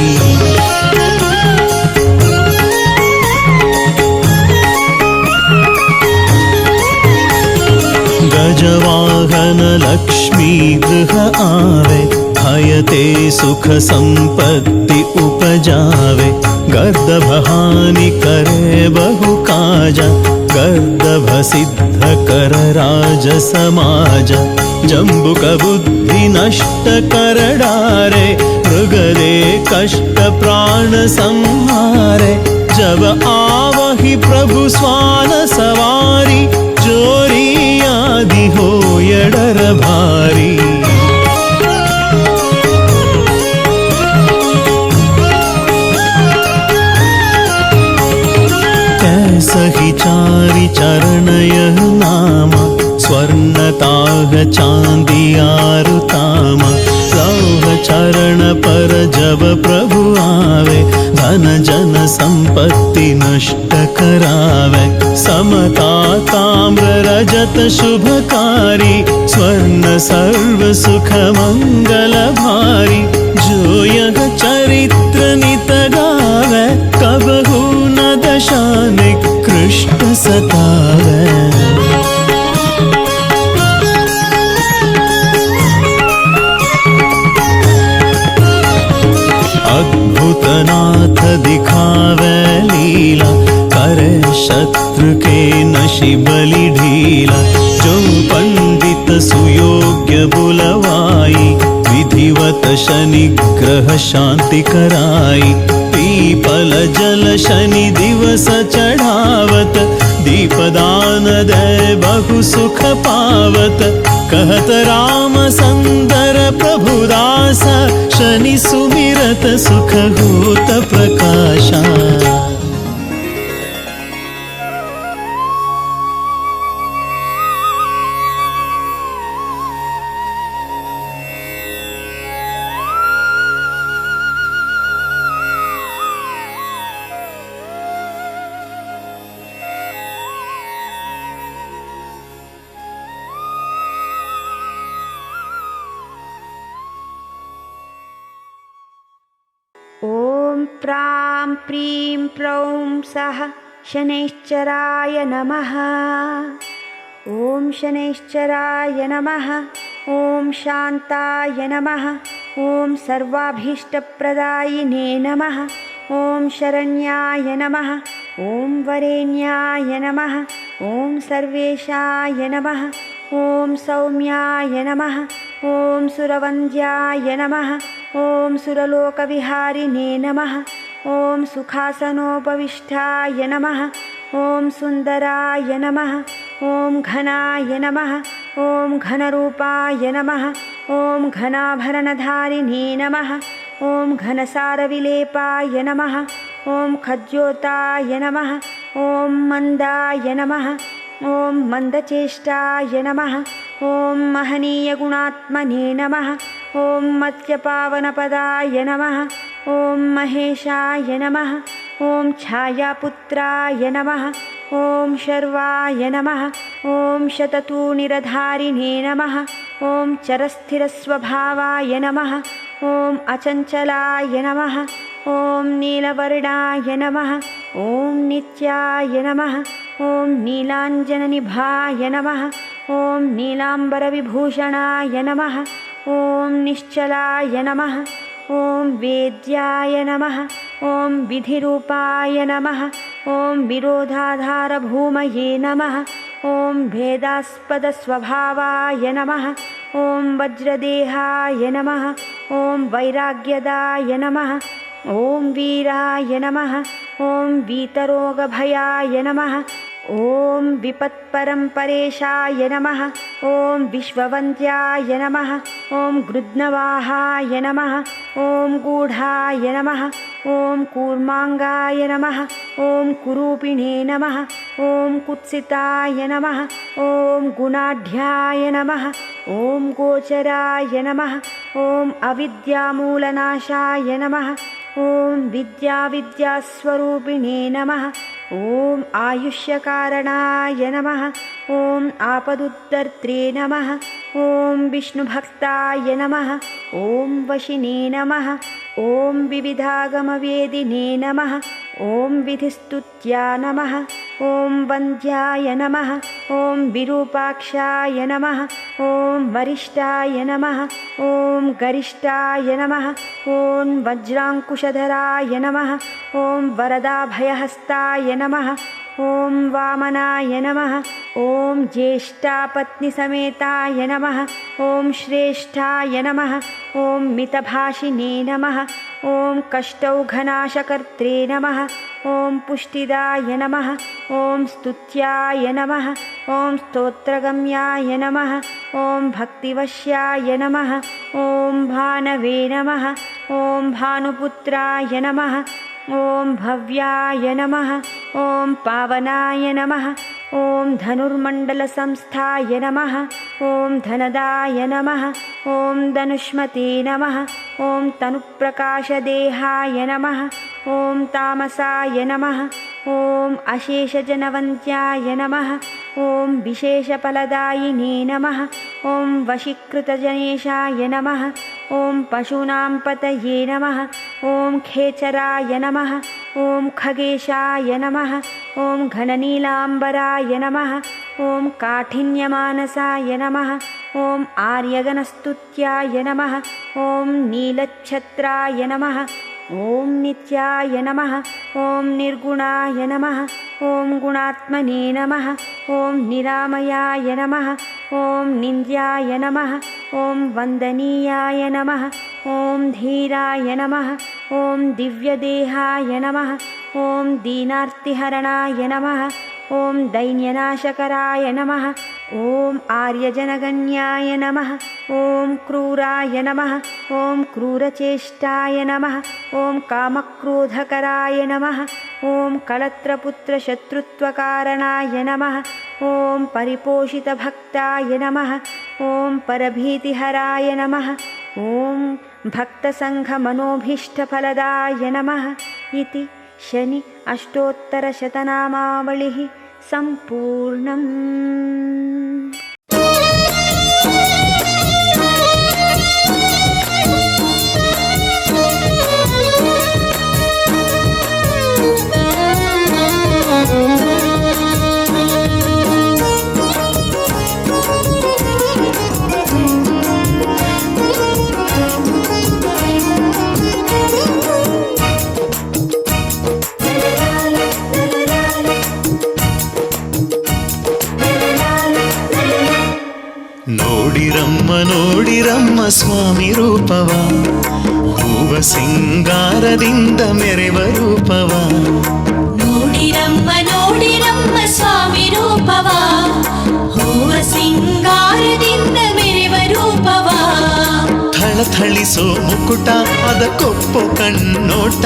गजवाहन लक्ष्मी गृह आवे भयते सुख संपत्ति उपजावे गर्दभ हानि करे बहु काजा गर्दभ सिद्ध कर राज समाज जम्बुक बुद्धि नष्ट कर डारे मृगदे कष्ट प्राण संहारे जब आवहि प्रभु स्वान सवारी चोरी आदि हो डर भारी कैसहि चारि चरण यह नामा स्वर्णताग चांदी आरुतामा लौह चरण पर जब प्रभु आवे धन जन संपत्ति नष्ट करावे समता ताम्र रजत शुभकारी स्वर्ण सर्व सुख मंगल भारी जो यह चरित्र नित गावे कबहू न दशा निकृष्ट सतावे अद्भुत नाथ दिखावे लीला करे शत्रु के नशि बलि ढीला जो पंडित सुयोग्य बुलवाई विधिवत सुव्रत शनिग्रह शांति कराई, पीपल जल शनि दिवस चढ़ावत, दीपदान दे बहु सुख पावत, कहत राम संदर प्रभुदास, शनि सुमिरत सुख होत प्रकाशा। ॐ प्रां प्रीं प्रौं सः शनैश्चराय नमः। ॐ शनैश्चराय नमः। ॐ शान्ताय नमः। ॐ सर्वाभीष्टप्रदायिने नमः। ॐ शरण्याय नमः। ॐ वरेण्याय नमः। ॐ सर्वेशाय नमः। ॐ सौम्याय नमः। ॐ सुरवन्द्याय नमः। ॐ सुरलोकविहारिणे नमः। ॐ सुखासनोपविष्टाय नमः। ॐ सुन्दराय नमः। ॐ घनाय नमः। ॐ घनरूपाय नमः। ॐ घनाभरणधारिणे नमः। ॐ घनसारविलेपाय नमः। ॐ खद्योताय नमः। ॐ मन्दाय नमः। ॐ मन्दचेष्टाय नमः। ॐ महनीयगुणात्मने नमः। ॐ मत्स्यपावनपदाय नमः। ॐ महेशाय नमः। ॐ छायापुत्राय नमः। ॐ शर्वाय नमः। ॐ शततूणिरधारिणे नमः। ॐ चरस्थिरस्वभावाय नमः। ॐ अचञ्चलाय नमः। ॐ नीलवर्णाय नमः। ॐ नित्याय नमः। ॐ नीलाञ्जननिभाय नमः। ॐ नीलाम्बरविभूषणाय नमः। ॐ निश्चलाय नमः। ॐ वेद्याय नमः। ॐ विधिरूपाय नमः। ॐ विरोधाधारभूमये नमः। ॐ भेदास्पदस्वभावाय नमः। ॐ वज्रदेहाय नमः। ॐ वैराग्यदाय नमः। ॐ वीराय नमः। ॐ वीतरोगभयाय नमः। ॐ विपत्परम्परेशाय नमः। ॐ विश्ववन्द्याय नमः। ॐ गृध्नवाहाय नमः। ॐ गूढाय नमः। ॐ कूर्माङ्गाय नमः। ॐ कुरूपिणे नमः। ॐ कुत्सिताय नमः। ॐ गुणाढ्याय नमः। ॐ गोचराय नमः। ॐ अविद्यामूलनाशाय नमः। ॐ विद्यास्वरूपिणे नमः। ॐ आयुष्यकारणाय नमः। ॐ आपदुद्धर्त्रे नमः। ॐ विष्णुभक्ताय नमः। ॐ वशिने नमः। ॐ विविधागमवेदिने नमः। ॐ विधिस्तुत्या नमः। ॐ वन्द्याय नमः। ॐ विरूपाक्षाय नमः। ॐ वरिष्ठाय नमः। ॐ गरिष्ठाय नमः। ॐ वज्राङ्कुशधराय नमः। ॐ वरदाभयहस्ताय नमः। ॐ वामनाय नमः। ॐ ज्येष्ठापत्नीसमेताय नमः। ॐ श्रेष्ठाय नमः। ॐ मितभाषिणे नमः। ॐ कष्टौघनाशकर्त्रे नमः। ॐ पुष्टिदाय नमः। ॐ स्तुत्याय नमः। ॐ स्तोत्रगम्याय नमः। ॐ भक्तिवश्याय नमः। ॐ भानवे नमः। ॐ भानुपुत्राय नमः। ॐ भव्याय नमः। ॐ पावनाय नमः। ॐ धनुर्मण्डलसंस्थाय नमः। ॐ धनदाय नमः। ॐ धनुष्मते नमः। ॐ तनुप्रकाशदेहाय नमः। ॐ तामसाय नमः। ॐ अशेषजनवन्त्याय नमः। ॐ विशेषफलदायिने नमः। ॐ वशीकृतजनेशाय नमः। ॐ पशूनां पतये नमः। ॐ खेचराय नमः। ॐ खगेशाय नमः। ॐ घननीलाम्बराय नमः। ॐ काठिन्यमानसाय नमः। ॐ आर्यगणस्तुत्याय नमः। ॐ नीलच्छत्राय नमः। ॐ नित्याय नमः। ॐ निर्गुणाय नमः। ॐ गुणात्मने नमः। ॐ निरामयाय नमः। ॐ निन्द्याय नमः। ॐ वन्दनीयाय नमः। ॐ धीराय नमः ॐ दिव्यदेहाय नमः ॐ दीनार्तिहरणाय नमः ॐ दैन्यनाशकराय नमः ॐ आर्यजनगण्याय नमः ॐ क्रूराय नमः ॐ क्रूरचेष्टाय नमः ॐ कामक्रोधकराय नमः ॐ कलत्रपुत्रशत्रुत्वकारणाय नमः ॐ परिपोषितभक्ताय नमः ॐ परभीतिहराय नमः ॐ भक्तसङ्घमनोभीष्टफलदाय नमः इति शनि अष्टोत्तरशतनामावलिः सम्पूर्णम्। ನೋಡಿರಮ್ಮ ನೋಡಿರಮ್ಮ ಸ್ವಾಮಿ ರೂಪವ, ಹೂವ ಸಿಂಗಾರದಿಂದ ಮೆರೆವ ರೂಪವ. ನೋಡಿರಮ್ಮ ನೋಡಿರಮ್ಮ ಸ್ವಾಮಿ ರೂಪವ, ಹೂವ ಸಿಂಗಾರದಿಂದ ಮೆರೆವ ರೂಪವ. ಥಳಥಳಿಸೋ ಮುಕುಟ ಅದಕ್ಕೊಪ್ಪೋ ಕಣ್ಣೋಟ,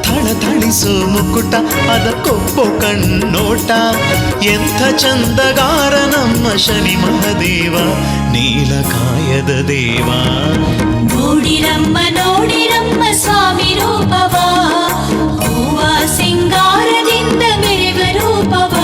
ಥಳಥಳಿಸೋ ಮುಕುಟ ಅದಕ್ಕೊಪ್ಪೋ ಕಣ್ಣೋಟ. ಎಂಥ ಚಂದಗಾರ ನಮ್ಮ ಶನಿ ಮಹದೇವ, ನೀಲಕಾಯದ ದೇವ. ನೋಡಿರಮ್ಮ ನೋಡಿರಮ್ಮ ಸ್ವಾಮಿ ರೂಪವ, ಹೂವ ಸಿಂಗಾರದಿಂದ ಮೆರೆವ ರೂಪವ.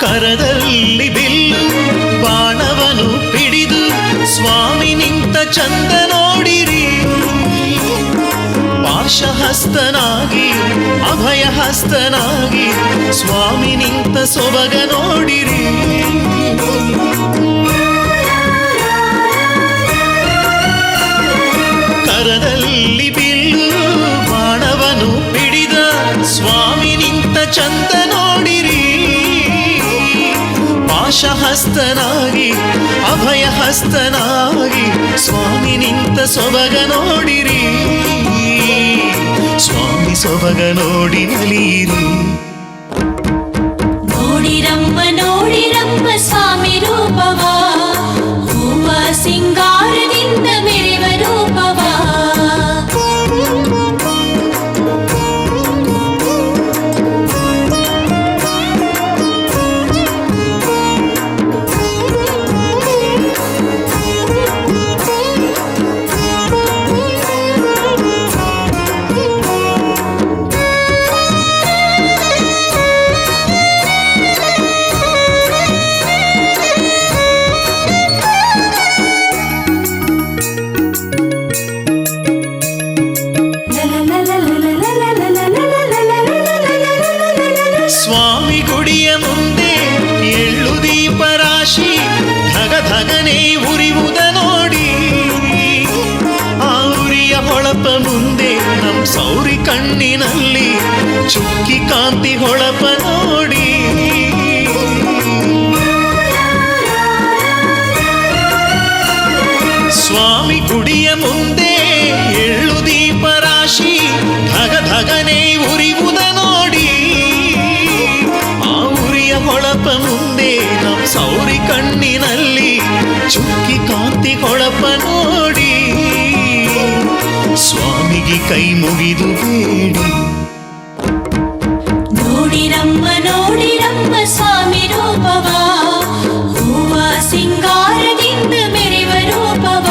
ಕರದಲ್ಲಿ ಬಿಲ್ಲು ಬಾಣವನು ಪಿಡಿದು ಸ್ವಾಮಿ ನಿಂತ ಚಂದ ನೋಡಿರಿ. ಪಾಶಹಸ್ತನಾಗಿ ಅಭಯಹಸ್ತನಾಗಿ ಸ್ವಾಮಿ ನಿಂತ ಸೊಬಗ ನೋಡಿರಿ. ಕರದಲ್ಲಿ ಬಿಲ್ಲು ಬಾಣವನು ಪಿಡಿದ ಸ್ವಾಮಿ ನಿಂತ ಚಂದ ನೋಡಿರಿ. ಪಾಶಹಸ್ತನಾಗಿ ಅಭಯಹಸ್ತನಾಗಿ ಸ್ವಾಮಿ ನಿಂತ ಸೊಬಗ ನೋಡಿರಿ. ಸ್ವಾಮಿ ಸೊಬಗ ನೋಡಿ ನಲಿಯಿರಿ. ನೋಡಿರಮ್ಮ ನೋಡಿರಮ್ಮ ಸ್ವಾಮಿ ರೂಪವ, ಹೂವ ಸಿಂಗಾರದಿಂದ ಮೆರೆವ ರೂಪವ. ಸ್ವಾಮಿ ಗುಡಿಯ ಮುಂದೆ ಎಳ್ಳು ದೀಪ ರಾಶಿ ಧಗಧಗನೆ ಉರಿಯುವುದ ನೋಡಿ. ಆ ಉರಿಯ ಹೊಳಪ ಮುಂದೆ ನಮ್ ಸೌರಿ ಕಣ್ಣಿನಲ್ಲಿ ಚುಕ್ಕಿ ಕಾಂತಿ ಹೊಳಪ ನೋಡಿ. ಸ್ವಾಮಿ ಗುಡಿಯ ಮುಂದೆ ಎಳ್ಳು ದೀಪ ರಾಶಿ ಧಗಧಗನೆ ಉರಿಯುವುದ ನೋಡಿ. ಆ ಉರಿಯ ಹೊಳಪ ಮುಂದೆ ನಮ್ ಸೌರಿ ಕಣ್ಣಿನಲ್ಲಿ ಚುಕ್ಕಿ ಕಾಂತಿ ಹೊಳಪ ನೋಡಿ. ಸ್ವಾಮಿಗೆ ಕೈ ಮುಗಿದು ಬೇಡಿ. ನೋಡಿರಮ್ಮ ನೋಡಿರಮ್ಮ ಸ್ವಾಮಿ ರೂಪವ, ಹೂವ ಸಿಂಗಾರದಿಂದ ಮೆರೆವ ರೂಪವ.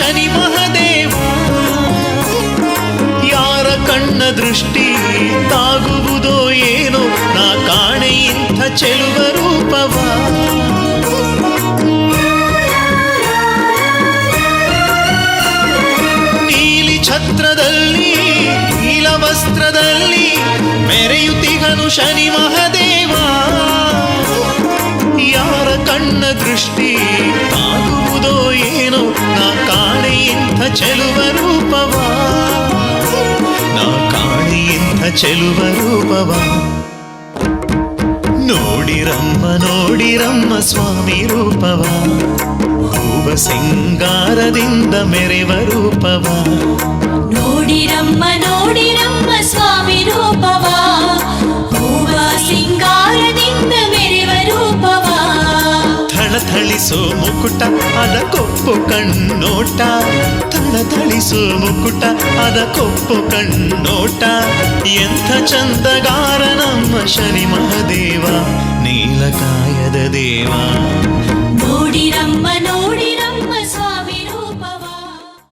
ಶನಿ ಮಹದೇವ. ಯಾರ ಕಣ್ಣ ದೃಷ್ಟಿ ತಾಗುವುದೋ ಏನೋ, ನಾ ಕಾಣೆ ಇಂಥ ಚೆಲುವ ರೂಪವ. ನೀಲಿ ಛತ್ರದಲ್ಲಿ ನೀಲ ವಸ್ತ್ರದಲ್ಲಿ ಮೆರೆಯುತ್ತಿಗನು ಶನಿ ಮಹದೇವ. ಯಾರ ಕಣ್ಣ ದೃಷ್ಟಿ ತಾಗುವುದೋ ಏನೋ, ನಾ ಕಾಣೆ ಇಂಥ ಚೆಲುವ ರೂಪವ. ನಾ ಕಾಣೆ ಇಂಥ ಚೆಲುವ ರೂಪವ. ನೋಡಿರಮ್ಮ ನೋಡಿರಮ್ಮ ಸ್ವಾಮಿ ರೂಪವ, ಹೂವ ಸಿಂಗಾರದಿಂದ ಮೆರೆವ ರೂಪವ. ನೋಡಿರಮ್ಮ ನೋಡಿರಮ್ಮ ಸ್ವಾಮಿ ರೂಪವ, ಹೂವ ಸಿಂಗಾರದಿಂದ ಮೆರೆವ ರೂಪವ. ಥಳಥಳಿಸೋ ಮುಕುಟ ಅದ ಕೊಪ್ಪು ಕಣ್ಣೋಟ, ಥಳಥಳಿಸೋ ಮುಕುಟ ಅದ ಕೊಪ್ಪು ಕಣ್ಣೋಟ. ಎಂಥ ಚಂದಗಾರ ನಮ್ಮ ಶನಿ ಮಹದೇವ, ನೀಲಕಾಯದ ದೇವ. ನೋಡಿರಮ್ಮ